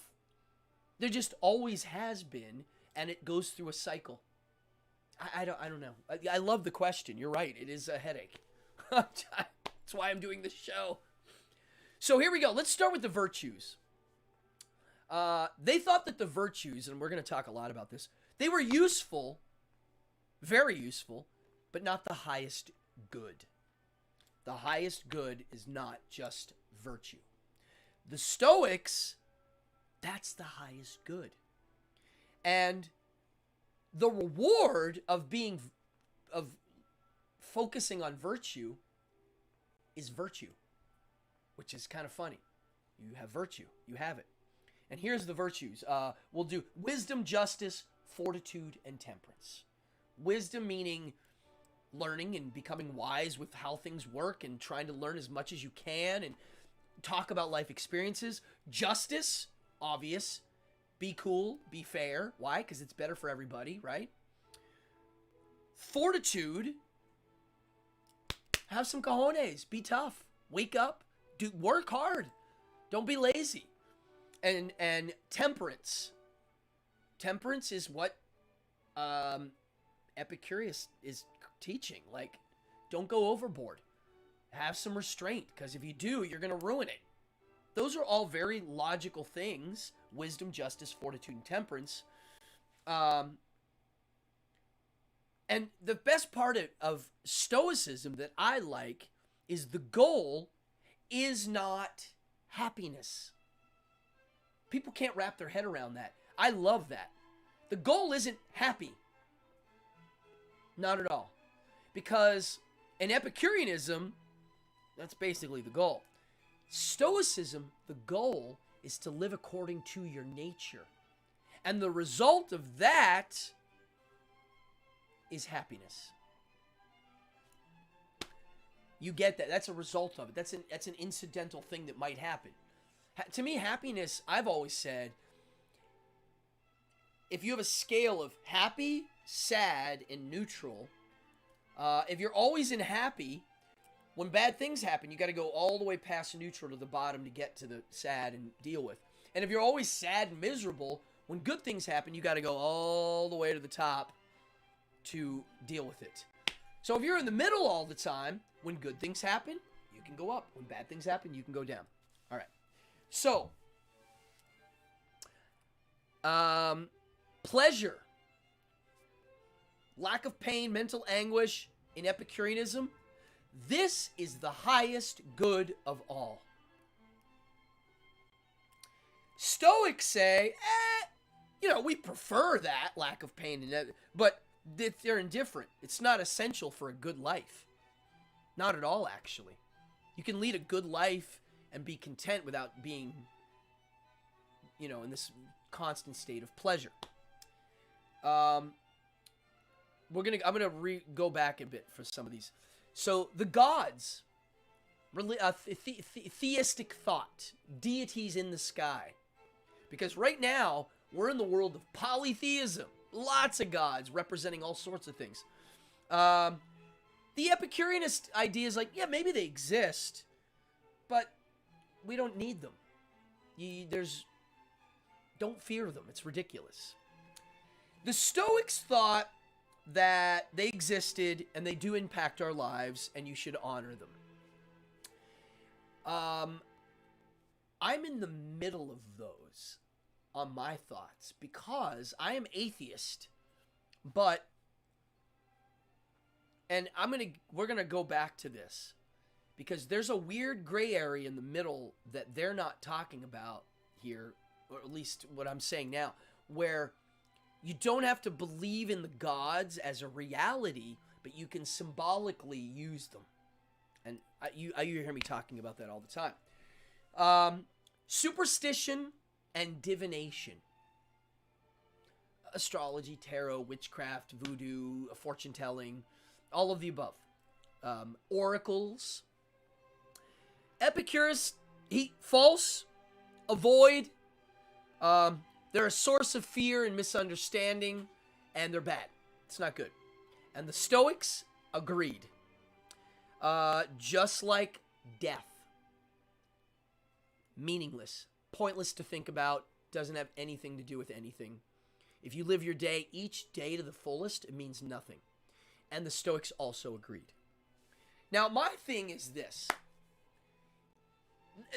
there just always has been and it goes through a cycle? I don't know. I love the question. You're right. It is a headache. That's why I'm doing this show. So here we go. Let's start with the virtues. They thought that the virtues, and we're going to talk a lot about this, they were useful, very useful, but not the highest good. The highest good is not just virtue. The Stoics, that's the highest good. And the reward of focusing on virtue is virtue, which is kind of funny. You have virtue. You have it. And here's the virtues. We'll do wisdom, justice, fortitude, and temperance. Wisdom meaning learning and becoming wise with how things work and trying to learn as much as you can and talk about life experiences. Justice, obvious. Be cool, be fair. Why? Because it's better for everybody, right? Fortitude, have some cojones. Be tough. Wake up. Work hard. Don't be lazy. And temperance. Temperance is what Epicurus is teaching. Like, don't go overboard. Have some restraint, because if you do, you're going to ruin it. Those are all very logical things. Wisdom, justice, fortitude, and temperance. And the best part of Stoicism that I like is the goal is not happiness. People can't wrap their head around that. I love that. The goal isn't happy. Not at all. Because in Epicureanism, that's basically the goal. Stoicism, the goal is to live according to your nature. And the result of that is happiness. You get that. That's a result of it. That's an incidental thing that might happen. To me, happiness, I've always said, if you have a scale of happy, sad, and neutral, if you're always in happy, when bad things happen, you got to go all the way past neutral to the bottom to get to the sad and deal with. And if you're always sad and miserable, when good things happen, you got to go all the way to the top to deal with it. So if you're in the middle all the time, when good things happen, you can go up. When bad things happen, you can go down. All right. So, pleasure, lack of pain, mental anguish in Epicureanism, this is the highest good of all. Stoics say, we prefer that lack of pain, but they're indifferent. It's not essential for a good life. Not at all, actually. You can lead a good life and be content without being, in this constant state of pleasure. I'm gonna go back a bit for some of these. So the gods, theistic thought, deities in the sky, because right now we're in the world of polytheism, lots of gods representing all sorts of things. The Epicureanist idea is like, yeah, maybe they exist, but we don't need them. Don't fear them. It's ridiculous. The Stoics thought that they existed and they do impact our lives and you should honor them. I'm in the middle of those on my thoughts because I am atheist, and we're gonna go back to this because there's a weird gray area in the middle that they're not talking about here, or at least what I'm saying now, where you don't have to believe in the gods as a reality, but you can symbolically use them. And you hear me talking about that all the time. Superstition and divination. Astrology, tarot, witchcraft, voodoo, fortune-telling, all of the above. Oracles. Epicurus, false, avoid. They're a source of fear and misunderstanding, and they're bad. It's not good. And the Stoics agreed. Just like death. Meaningless. Pointless to think about. Doesn't have anything to do with anything. If you live your day, each day to the fullest, it means nothing. And the Stoics also agreed. Now, my thing is this.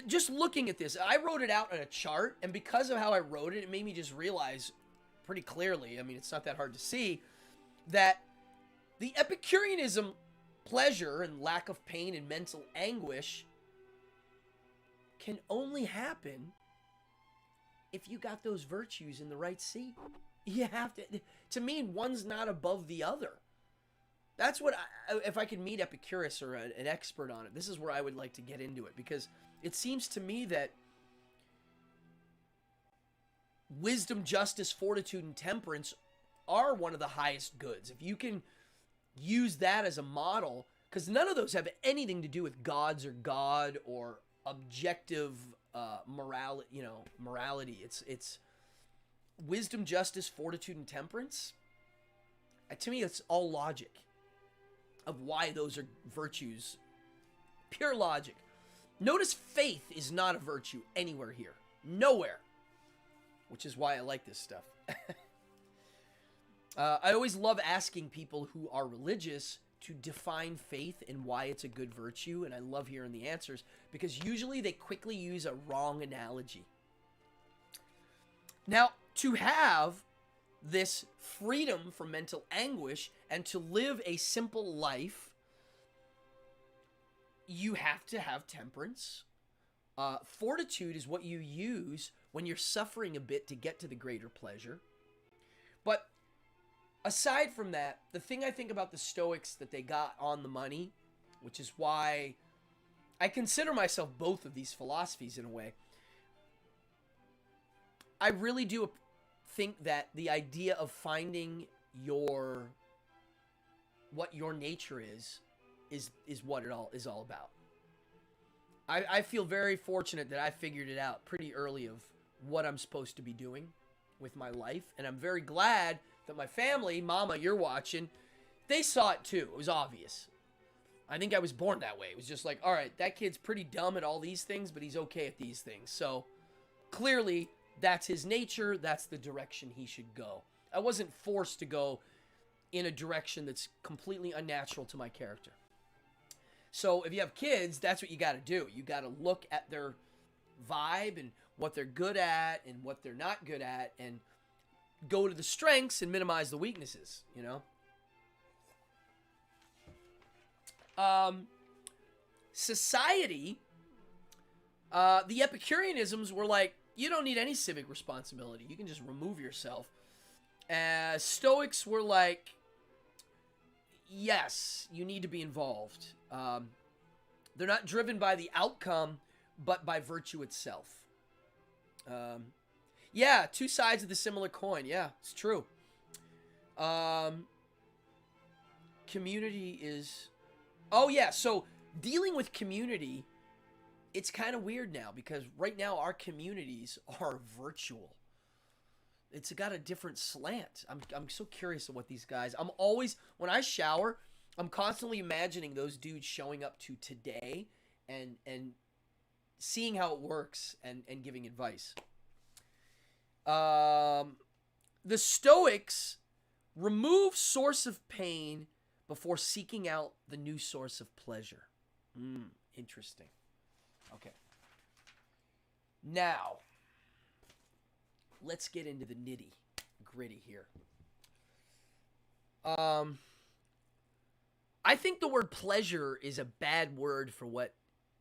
Just looking at this, I wrote it out on a chart, and because of how I wrote it, it made me just realize pretty clearly, I mean, it's not that hard to see, that the Epicureanism pleasure and lack of pain and mental anguish can only happen if you got those virtues in the right seat. You have to me, one's not above the other. That's what, if I could meet Epicurus or an expert on it, this is where I would like to get into it, because it seems to me that wisdom, justice, fortitude, and temperance are one of the highest goods. If you can use that as a model, because none of those have anything to do with gods or God or objective morality. It's wisdom, justice, fortitude, and temperance. To me, it's all logic of why those are virtues. Pure logic. Notice faith is not a virtue anywhere here. Nowhere. Which is why I like this stuff. I always love asking people who are religious to define faith and why it's a good virtue, and I love hearing the answers, because usually they quickly use a wrong analogy. Now, to have this freedom from mental anguish and to live a simple life, you have to have temperance. Fortitude is what you use when you're suffering a bit to get to the greater pleasure. But aside from that, the thing I think about the Stoics that they got on the money, which is why I consider myself both of these philosophies in a way, I really do think that the idea of finding what your nature is what it all is all about. I feel very fortunate that I figured it out pretty early of what I'm supposed to be doing with my life. And I'm very glad that my family, Mama, you're watching, they saw it too. It was obvious. I think I was born that way. It was just like, all right, that kid's pretty dumb at all these things, but he's okay at these things. So clearly that's his nature. That's the direction he should go. I wasn't forced to go in a direction that's completely unnatural to my character. So if you have kids, that's what you got to do. You got to look at their vibe and what they're good at and what they're not good at, and go to the strengths and minimize the weaknesses, you know? Society, the Epicureanisms were like, you don't need any civic responsibility. You can just remove yourself. Stoics were like, yes, you need to be involved. They're not driven by the outcome, but by virtue itself. Yeah, two sides of the similar coin. Yeah, it's true. Community is... Oh, yeah, so dealing with community, it's kind of weird now, because right now our communities are virtual. It's got a different slant. I'm so curious of what these guys... I'm always... When I shower, I'm constantly imagining those dudes showing up to today and seeing how it works and giving advice. The Stoics remove source of pain before seeking out the new source of pleasure. Interesting. Okay. Now, let's get into the nitty gritty here. I think the word pleasure is a bad word for what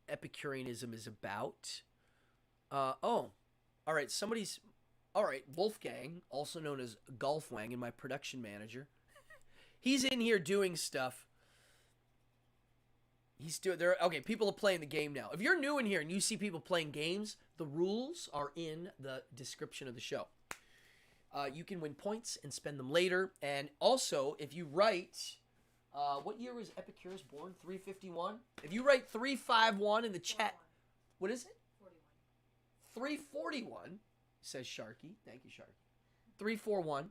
Epicureanism is about. All right, Wolfgang, also known as Golfwang, and my production manager. He's in here doing stuff. Okay, people are playing the game now. If you're new in here and you see people playing games, the rules are in the description of the show. You can win points and spend them later. And also, if you write... what year was Epicurus born? 351? If you write 351 in the chat... 41. What is it? 41. 341, says Sharky. Thank you, Sharky. 341.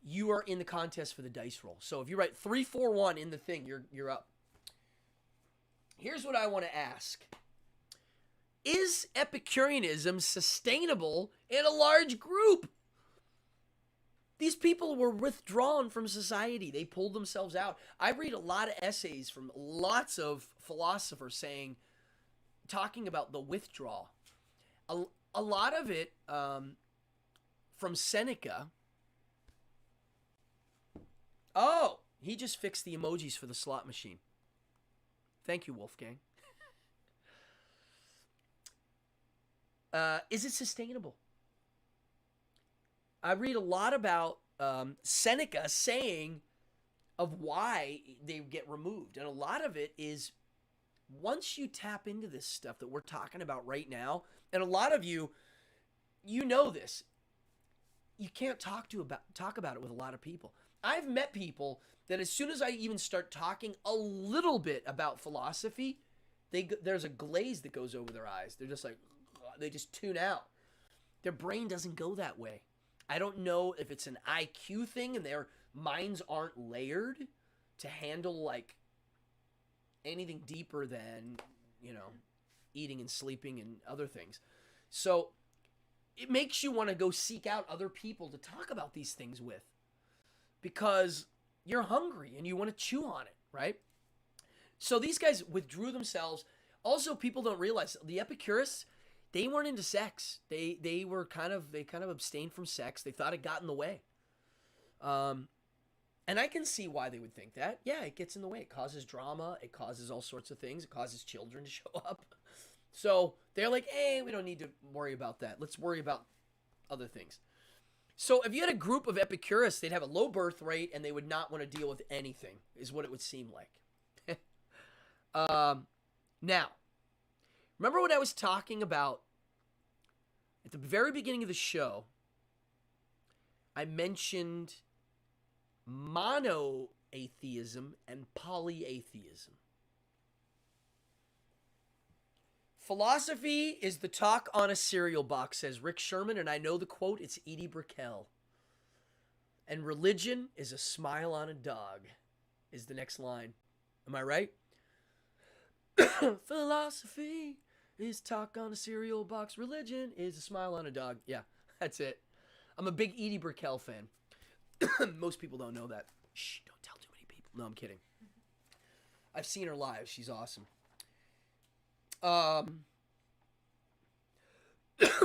You are in the contest for the dice roll. So if you write 341 in the thing, you're up. Here's what I want to ask. Is Epicureanism sustainable in a large group? These people were withdrawn from society. They pulled themselves out. I read a lot of essays from lots of philosophers talking about the withdrawal. A lot of it from Seneca. Oh, he just fixed the emojis for the slot machine. Thank you, Wolfgang. Is it sustainable? I read a lot about Seneca saying of why they get removed. And a lot of it is once you tap into this stuff that we're talking about right now, and a lot of you know this, you can't talk about it with a lot of people. I've met people that as soon as I even start talking a little bit about philosophy, there's a glaze that goes over their eyes. They're just like, they just tune out. Their brain doesn't go that way. I don't know if it's an IQ thing and their minds aren't layered to handle like anything deeper than, eating and sleeping and other things. So it makes you want to go seek out other people to talk about these things with because you're hungry and you want to chew on it, right? So these guys withdrew themselves. Also, people don't realize the Epicurus, they weren't into sex. They kind of abstained from sex. They thought it got in the way. And I can see why they would think that. Yeah, it gets in the way. It causes drama. It causes all sorts of things. It causes children to show up. So they're like, hey, we don't need to worry about that. Let's worry about other things. So if you had a group of Epicurus, they'd have a low birth rate and they would not want to deal with anything, is what it would seem like. Now, remember when I was talking about, at the very beginning of the show, I mentioned monoatheism and polyatheism. Philosophy is the talk on a cereal box, says Rick Sherman, and I know the quote, it's Edie Brickell. And religion is a smile on a dog, is the next line. Am I right? Philosophy is talk on a cereal box. Religion is a smile on a dog. Yeah, that's it. I'm a big Edie Brickell fan. Most people don't know that. Shh, don't tell too many people. No, I'm kidding. I've seen her live. She's awesome.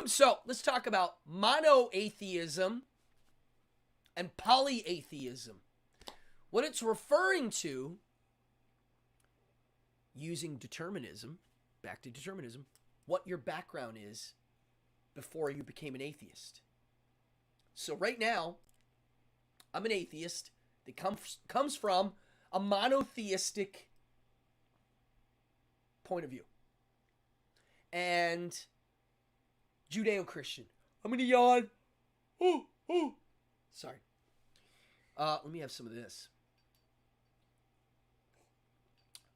So let's talk about monoatheism and polyatheism. What it's referring to, using determinism, back to determinism, what your background is before you became an atheist. So right now, I'm an atheist that comes from a monotheistic point of view. And Judeo-Christian. I'm gonna yawn. Sorry. Let me have some of this.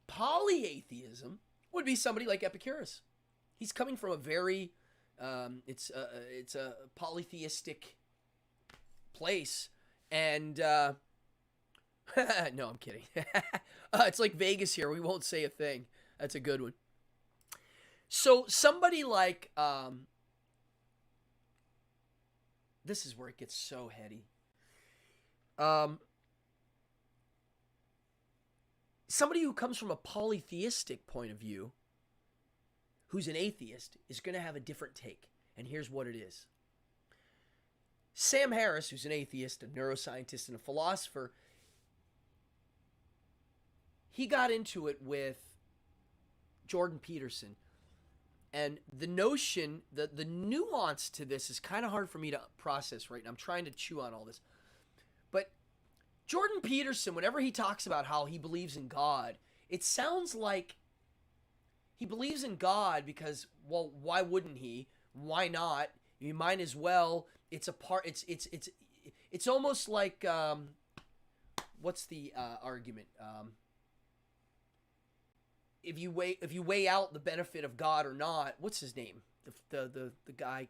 Polyatheism would be somebody like Epicurus. He's coming from a very, it's a polytheistic place, and no, I'm kidding. It's like Vegas here. We won't say a thing. That's a good one. So somebody like, this is where it gets so heady. Somebody who comes from a polytheistic point of view, who's an atheist, is going to have a different take. And here's what it is. Sam Harris, who's an atheist, a neuroscientist, and a philosopher, he got into it with Jordan Peterson. And the notion, the nuance to this is kind of hard for me to process right now. I'm trying to chew on all this. But Jordan Peterson, whenever he talks about how he believes in God, it sounds like he believes in God because, well, why wouldn't he? Why not? You might as well. It's a part. It's almost like what's the argument? If you weigh out the benefit of God or not, what's his name? The guy.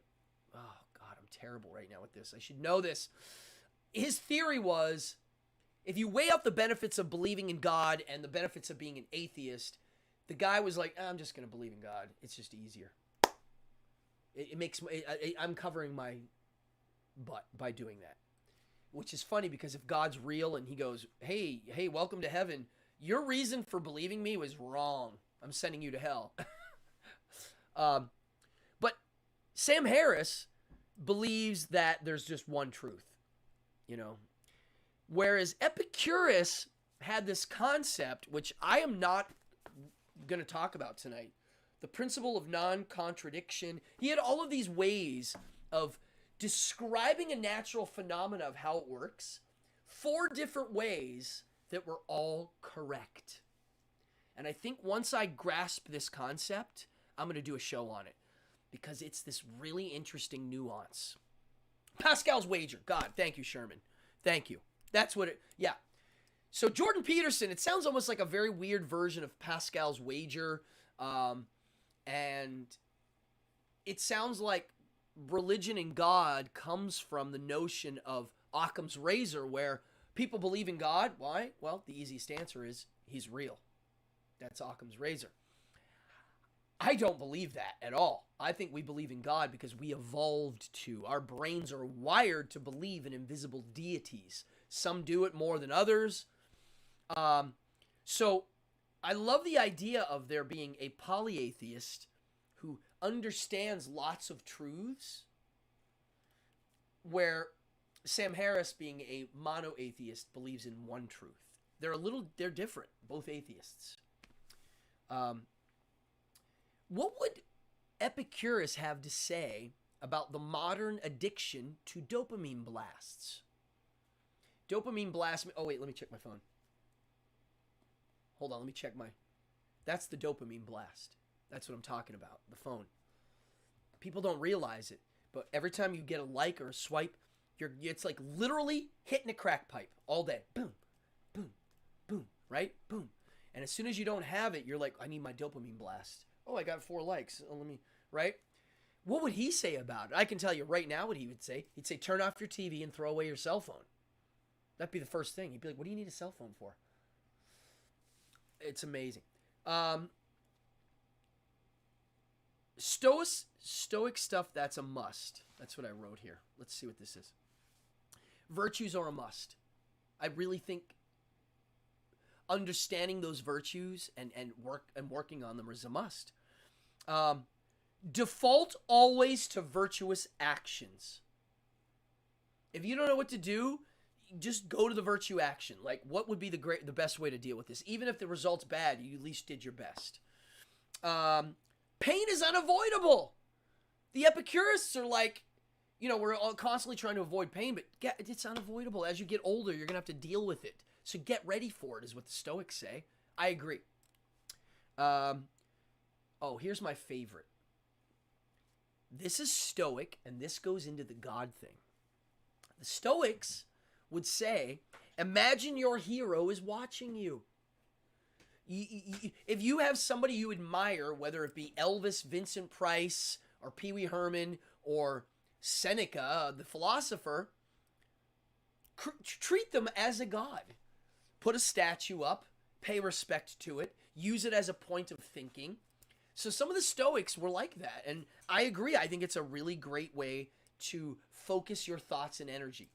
Oh God, I'm terrible right now with this. I should know this. His theory was, if you weigh out the benefits of believing in God and the benefits of being an atheist, the guy was like, I'm just going to believe in God. It's just easier. It makes I'm covering my butt by doing that, which is funny because if God's real and he goes, hey, welcome to heaven, your reason for believing me was wrong. I'm sending you to hell. But Sam Harris believes that there's just one truth, you know. Whereas Epicurus had this concept, which I am not going to talk about tonight, the principle of non-contradiction. He had all of these ways of describing a natural phenomena of how it works, 4 different ways that were all correct. And I think once I grasp this concept, I'm going to do a show on it because it's this really interesting nuance. Pascal's wager. God, thank you, Sherman. Thank you. That's what it, yeah. So Jordan Peterson, it sounds almost like a very weird version of Pascal's wager. And it sounds like religion and God comes from the notion of Occam's razor, where people believe in God. Why? Well, the easiest answer is he's real. That's Occam's razor. I don't believe that at all. I think we believe in God because we evolved to. Our brains are wired to believe in invisible deities. Some do it more than others. So I love the idea of there being a polyatheist who understands lots of truths, where Sam Harris, being a monoatheist, believes in one truth. They're different, both atheists. What would Epicurus have to say about the modern addiction to dopamine blasts? Dopamine blasts. Oh, wait, let me check my phone. Hold on, let me check that's the dopamine blast. That's what I'm talking about, the phone. People don't realize it, but every time you get a like or a swipe, it's like literally hitting a crack pipe all day. Boom, boom, boom, right? Boom. And as soon as you don't have it, you're like, I need my dopamine blast. Oh, I got 4 likes. Oh, let me, right? What would he say about it? I can tell you right now what he would say. He'd say, turn off your TV and throw away your cell phone. That'd be the first thing. He'd be like, what do you need a cell phone for? It's amazing. Stoic stuff, that's a must. That's what I wrote here. Let's see what this is. Virtues are a must. I really think understanding those virtues and working on them is a must. Default always to virtuous actions. If you don't know what to do, just go to the virtue action. Like, what would be the best way to deal with this? Even if the result's bad, you at least did your best. Pain is unavoidable. The Epicurists are like, we're all constantly trying to avoid pain, but it's unavoidable. As you get older, you're going to have to deal with it. So get ready for it, is what the Stoics say. I agree. Here's my favorite. This is Stoic, and this goes into the God thing. The Stoics would say, imagine your hero is watching you. If you have somebody you admire, whether it be Elvis, Vincent Price, or Pee Wee Herman, or Seneca, the philosopher, treat them as a god. Put a statue up, pay respect to it, use it as a point of thinking. So some of the Stoics were like that, and I agree. I think it's a really great way to focus your thoughts and energy.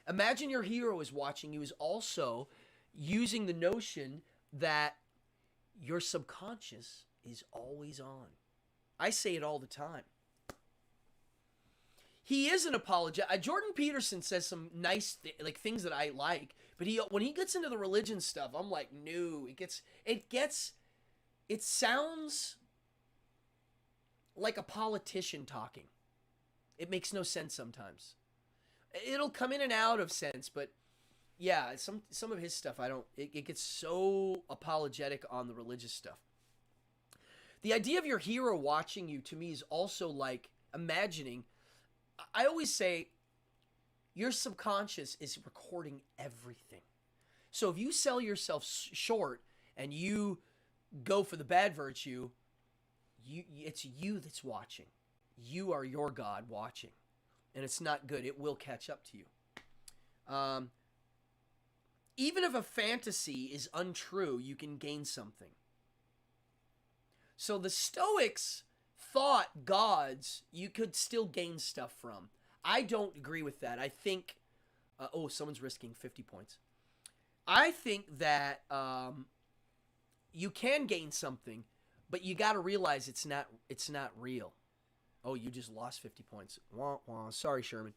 Imagine your hero is watching you is also using the notion that your subconscious is always on. I say it all the time. He is an apologist. Jordan Peterson says some nice things that I like, but when he gets into the religion stuff, I'm like, no. It sounds like a politician talking. It makes no sense sometimes. It'll come in and out of sense, but yeah, some of his stuff it gets so apologetic on the religious stuff. The idea of your hero watching you, to me, is also like imagining. I always say your subconscious is recording everything. So if you sell yourself short and you go for the bad virtue, it's you that's watching. You are your God watching. And it's not good. It will catch up to you. Even if a fantasy is untrue, you can gain something. So the Stoics thought gods you could still gain stuff from. I don't agree with that. I think, someone's risking 50 points. I think that you can gain something, but you got to realize it's not real. Oh, you just lost 50 points. Wah, wah. Sorry, Sherman.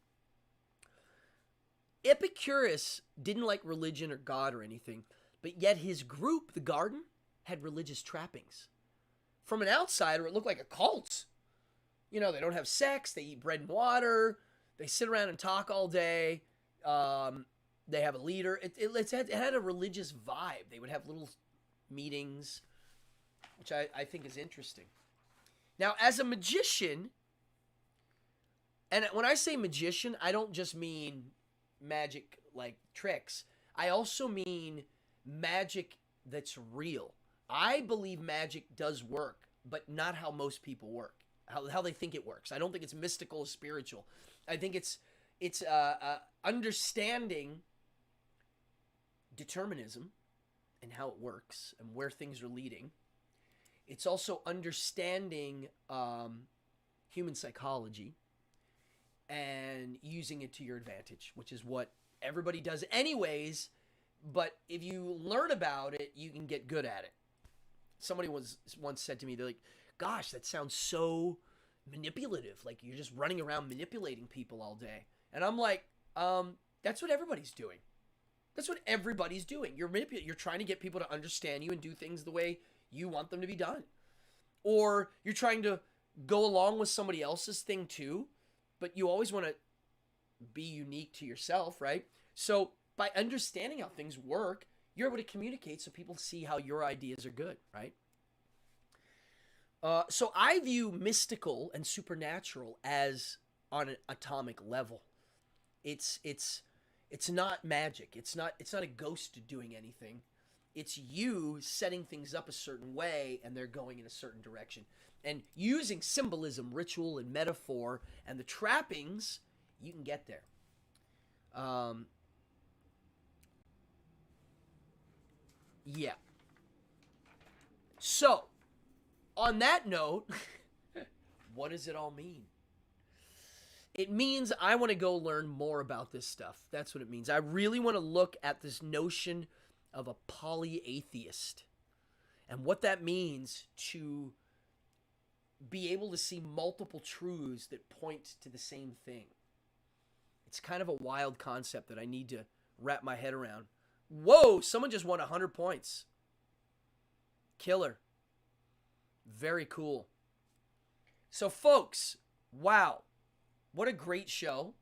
Epicurus didn't like religion or God or anything, but yet his group, the Garden, had religious trappings. From an outsider, it looked like a cult. They don't have sex. They eat bread and water. They sit around and talk all day. They have a leader. It had a religious vibe. They would have little meetings, which I think is interesting. Now, as a magician, and when I say magician, I don't just mean magic like tricks. I also mean magic that's real. I believe magic does work, but not how most people work, how they think it works. I don't think it's mystical or spiritual. I think it's understanding determinism and how it works and where things are leading. It's also understanding human psychology and using it to your advantage, which is what everybody does anyways. But if you learn about it, you can get good at it. Somebody once said to me, they're like, gosh, that sounds so manipulative. Like you're just running around manipulating people all day. And I'm like, that's what everybody's doing. That's what everybody's doing. You're trying to get people to understand you and do things the way you want them to be done. Or you're trying to go along with somebody else's thing too, but you always want to be unique to yourself, right? So by understanding how things work, you're able to communicate so people see how your ideas are good, right? So I view mystical and supernatural as on an atomic level. It's not magic. It's not a ghost doing anything. It's you setting things up a certain way and they're going in a certain direction. And using symbolism, ritual, and metaphor and the trappings, you can get there. Yeah. So, on that note, what does it all mean? It means I want to go learn more about this stuff. That's what it means. I really want to look at this notion of a polyatheist and what that means to be able to see multiple truths that point to the same thing. It's kind of a wild concept that I need to wrap my head around. Whoa, someone just won 100 points. Killer. Very cool. So, folks, wow. What a great show.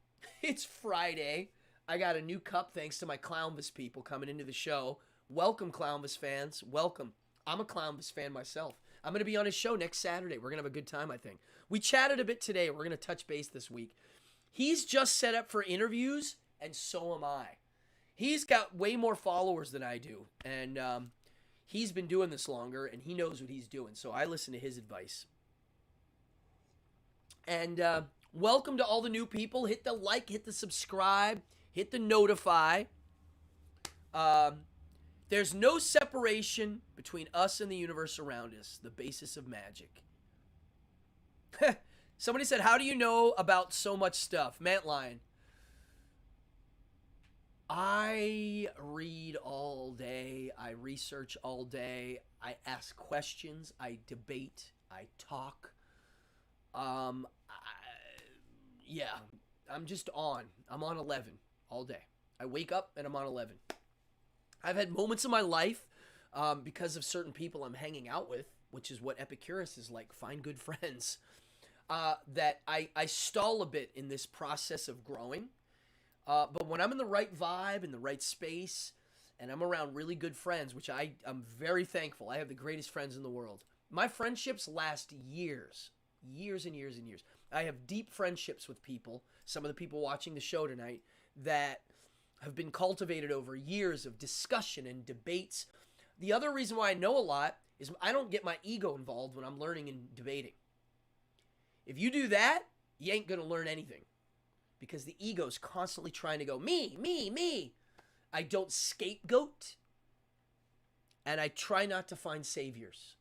It's Friday. I got a new cup thanks to my Clownvis people coming into the show. Welcome, Clownvis fans. Welcome. I'm a Clownvis fan myself. I'm going to be on his show next Saturday. We're going to have a good time, I think. We chatted a bit today. We're going to touch base this week. He's just set up for interviews, and so am I. He's got way more followers than I do, and he's been doing this longer, and he knows what he's doing, so I listen to his advice. And welcome to all the new people. Hit the like, hit the subscribe, hit the notify. There's no separation between us and the universe around us, the basis of magic. Somebody said, how do you know about so much stuff? Matt Lion. I read all day. I research all day. I ask questions. I debate. I talk. Yeah, I'm just on. I'm on 11 all day. I wake up and I'm on 11. I've had moments in my life because of certain people I'm hanging out with, which is what Epicurus is like, find good friends, that I stall a bit in this process of growing. But when I'm in the right vibe, in the right space, and I'm around really good friends, which I'm very thankful. I have the greatest friends in the world. My friendships last years. Years and years and years. I have deep friendships with people, some of the people watching the show tonight, that have been cultivated over years of discussion and debates. The other reason why I know a lot is I don't get my ego involved when I'm learning and debating. If you do that, you ain't going to learn anything. Because the ego's constantly trying to go, me, me, me. I don't scapegoat. And I try not to find saviors.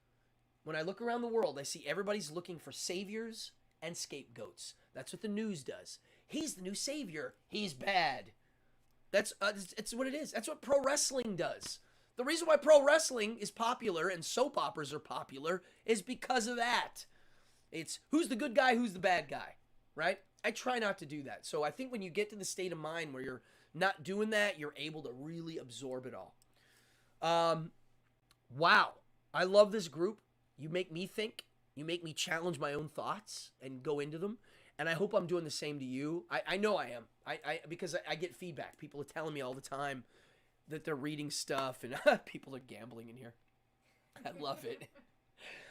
When I look around the world, I see everybody's looking for saviors and scapegoats. That's what the news does. He's the new savior. He's bad. That's it's what it is. That's what pro wrestling does. The reason why pro wrestling is popular and soap operas are popular is because of that. It's who's the good guy, who's the bad guy, right? I try not to do that. So I think when you get to the state of mind where you're not doing that, you're able to really absorb it all. Wow. I love this group. You make me think. You make me challenge my own thoughts and go into them. And I hope I'm doing the same to you. I know I am. Because I get feedback. People are telling me all the time that they're reading stuff and people are gambling in here. I love it.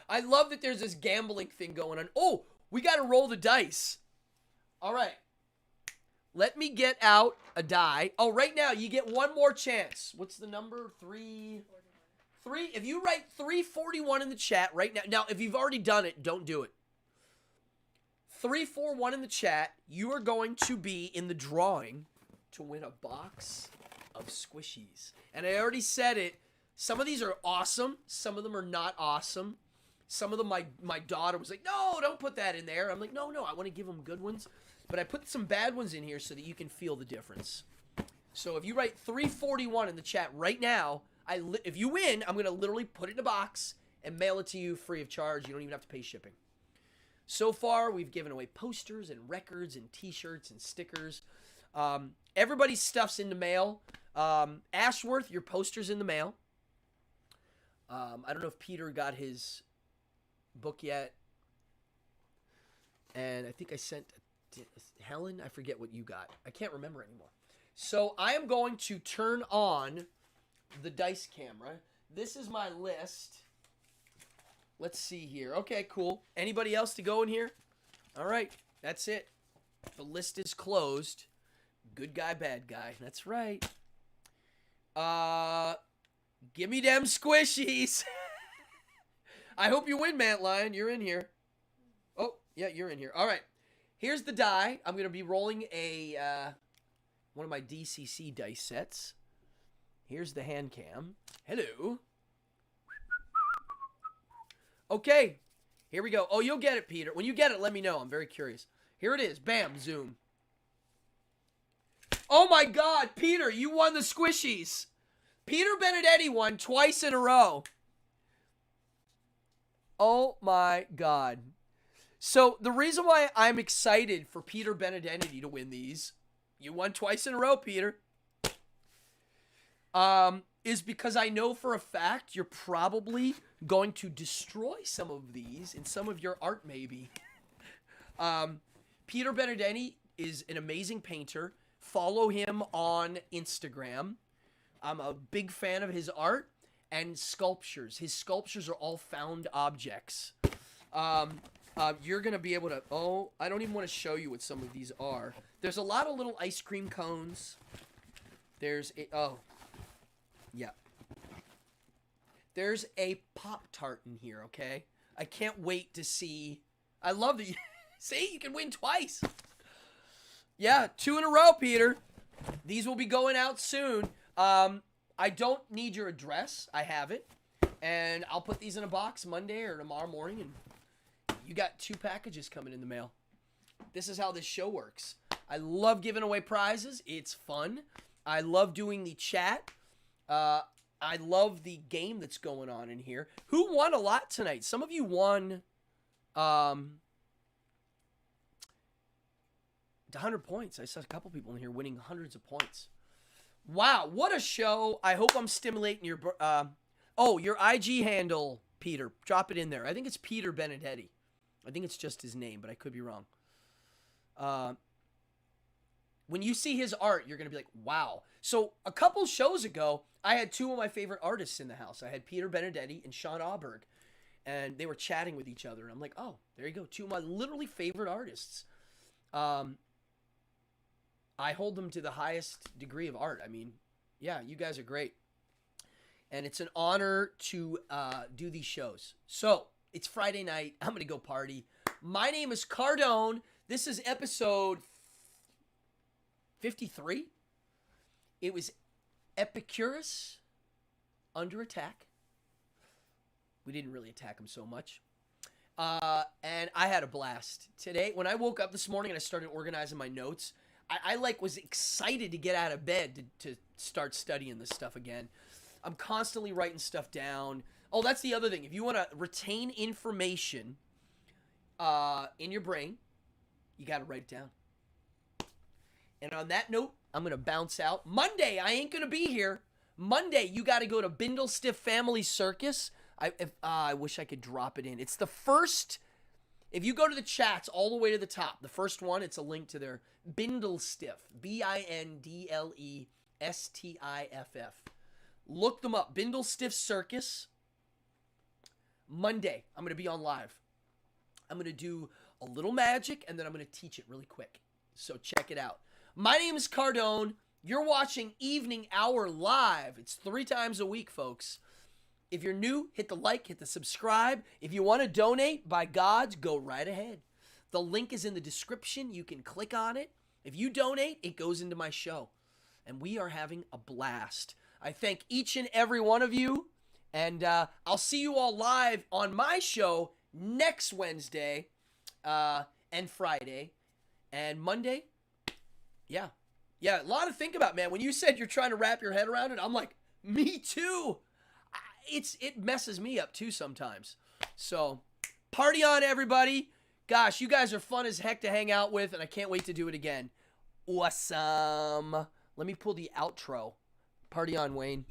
I love that there's this gambling thing going on. Oh, we got to roll the dice. All right. Let me get out a die. Oh, right now you get one more chance. What's the number? 3. If you write 341 in the chat right now. Now, if you've already done it, don't do it. 341 in the chat. You are going to be in the drawing to win a box of squishies. And I already said it. Some of these are awesome. Some of them are not awesome. Some of them, my daughter was like, no, don't put that in there. I'm like, no, I want to give them good ones. But I put some bad ones in here so that you can feel the difference. So if you write 341 in the chat right now, if you win, I'm going to literally put it in a box and mail it to you free of charge. You don't even have to pay shipping. So far, we've given away posters and records and T-shirts and stickers. Everybody's stuff's in the mail. Ashworth, your poster's in the mail. I don't know if Peter got his book yet. And I think I sent Helen. I forget what you got. I can't remember anymore. So I am going to turn on the dice camera. This is my list. Let's see here. Okay, cool. Anybody else to go in here? All right. That's it. The list is closed. Good guy, bad guy. That's right. Give me them squishies. I hope you win, Matt Lion. You're in here. Oh, yeah, you're in here. All right. Here's the die. I'm going to be rolling one of my DCC dice sets. Here's the hand cam. Hello. Okay. Here we go. Oh, you'll get it, Peter. When you get it, let me know. I'm very curious. Here it is. Bam. Zoom. Oh, my God. Peter, you won the squishies. Peter Benedetti won twice in a row. Oh, my God. So, the reason why I'm excited for Peter Benedetti to win these, you won twice in a row, Peter, is because I know for a fact you're probably going to destroy some of these in some of your art, maybe. Peter Benedetti is an amazing painter. Follow him on Instagram. I'm a big fan of his art and sculptures. His sculptures are all found objects. You're going to be able to... Oh, I don't even want to show you what some of these are. There's a lot of little ice cream cones. There's a... Oh. Yeah. There's a Pop-Tart in here, okay? I can't wait to see... I love that you... See, you can win twice. Yeah, 2 in a row, Peter. These will be going out soon. I don't need your address. I have it. And I'll put these in a box Monday or tomorrow morning, and you got 2 packages coming in the mail. This is how this show works. I love giving away prizes. It's fun. I love doing the chat. I love the game that's going on in here. Who won a lot tonight? Some of you won 100 points. I saw a couple people in here winning hundreds of points. Wow, what a show. I hope I'm stimulating your... your IG handle, Peter. Drop it in there. I think it's Peter Benedetti. I think it's just his name, but I could be wrong. When you see his art, you're going to be like, wow. So a couple shows ago, I had 2 of my favorite artists in the house. I had Peter Benedetti and Sean Auberg. And they were chatting with each other. And I'm like, oh, there you go. 2 of my literally favorite artists. I hold them to the highest degree of art. I mean, yeah, you guys are great. And it's an honor to do these shows. So, it's Friday night. I'm going to go party. My name is Cardone. This is episode 53. It was Epicurus under attack. We didn't really attack him so much. And I had a blast. Today, when I woke up this morning and I started organizing my notes, I was excited to get out of bed to start studying this stuff again. I'm constantly writing stuff down. Oh, that's the other thing. If you want to retain information in your brain, you got to write it down. And on that note, I'm going to bounce out. Monday, I ain't going to be here. Monday, you got to go to Bindlestiff Family Circus. I wish I could drop it in. It's the first... If you go to the chats all the way to the top, the first one, it's a link to their Bindlestiff. Bindlestiff. Look them up. Bindlestiff Circus. Monday, I'm going to be on live. I'm going to do a little magic, and then I'm going to teach it really quick. So check it out. My name is Cardone. You're watching Evening Hour Live. It's 3 times a week, folks. If you're new, hit the like, hit the subscribe. If you want to donate, by gods, go right ahead. The link is in the description. You can click on it. If you donate, it goes into my show. And we are having a blast. I thank each and every one of you. And I'll see you all live on my show next Wednesday and Friday. And Monday, yeah, a lot to think about, man. When you said you're trying to wrap your head around it, I'm like, me too. It messes me up too sometimes. So, party on, everybody. Gosh, you guys are fun as heck to hang out with, and I can't wait to do it again. Awesome. Let me pull the outro. Party on, Wayne.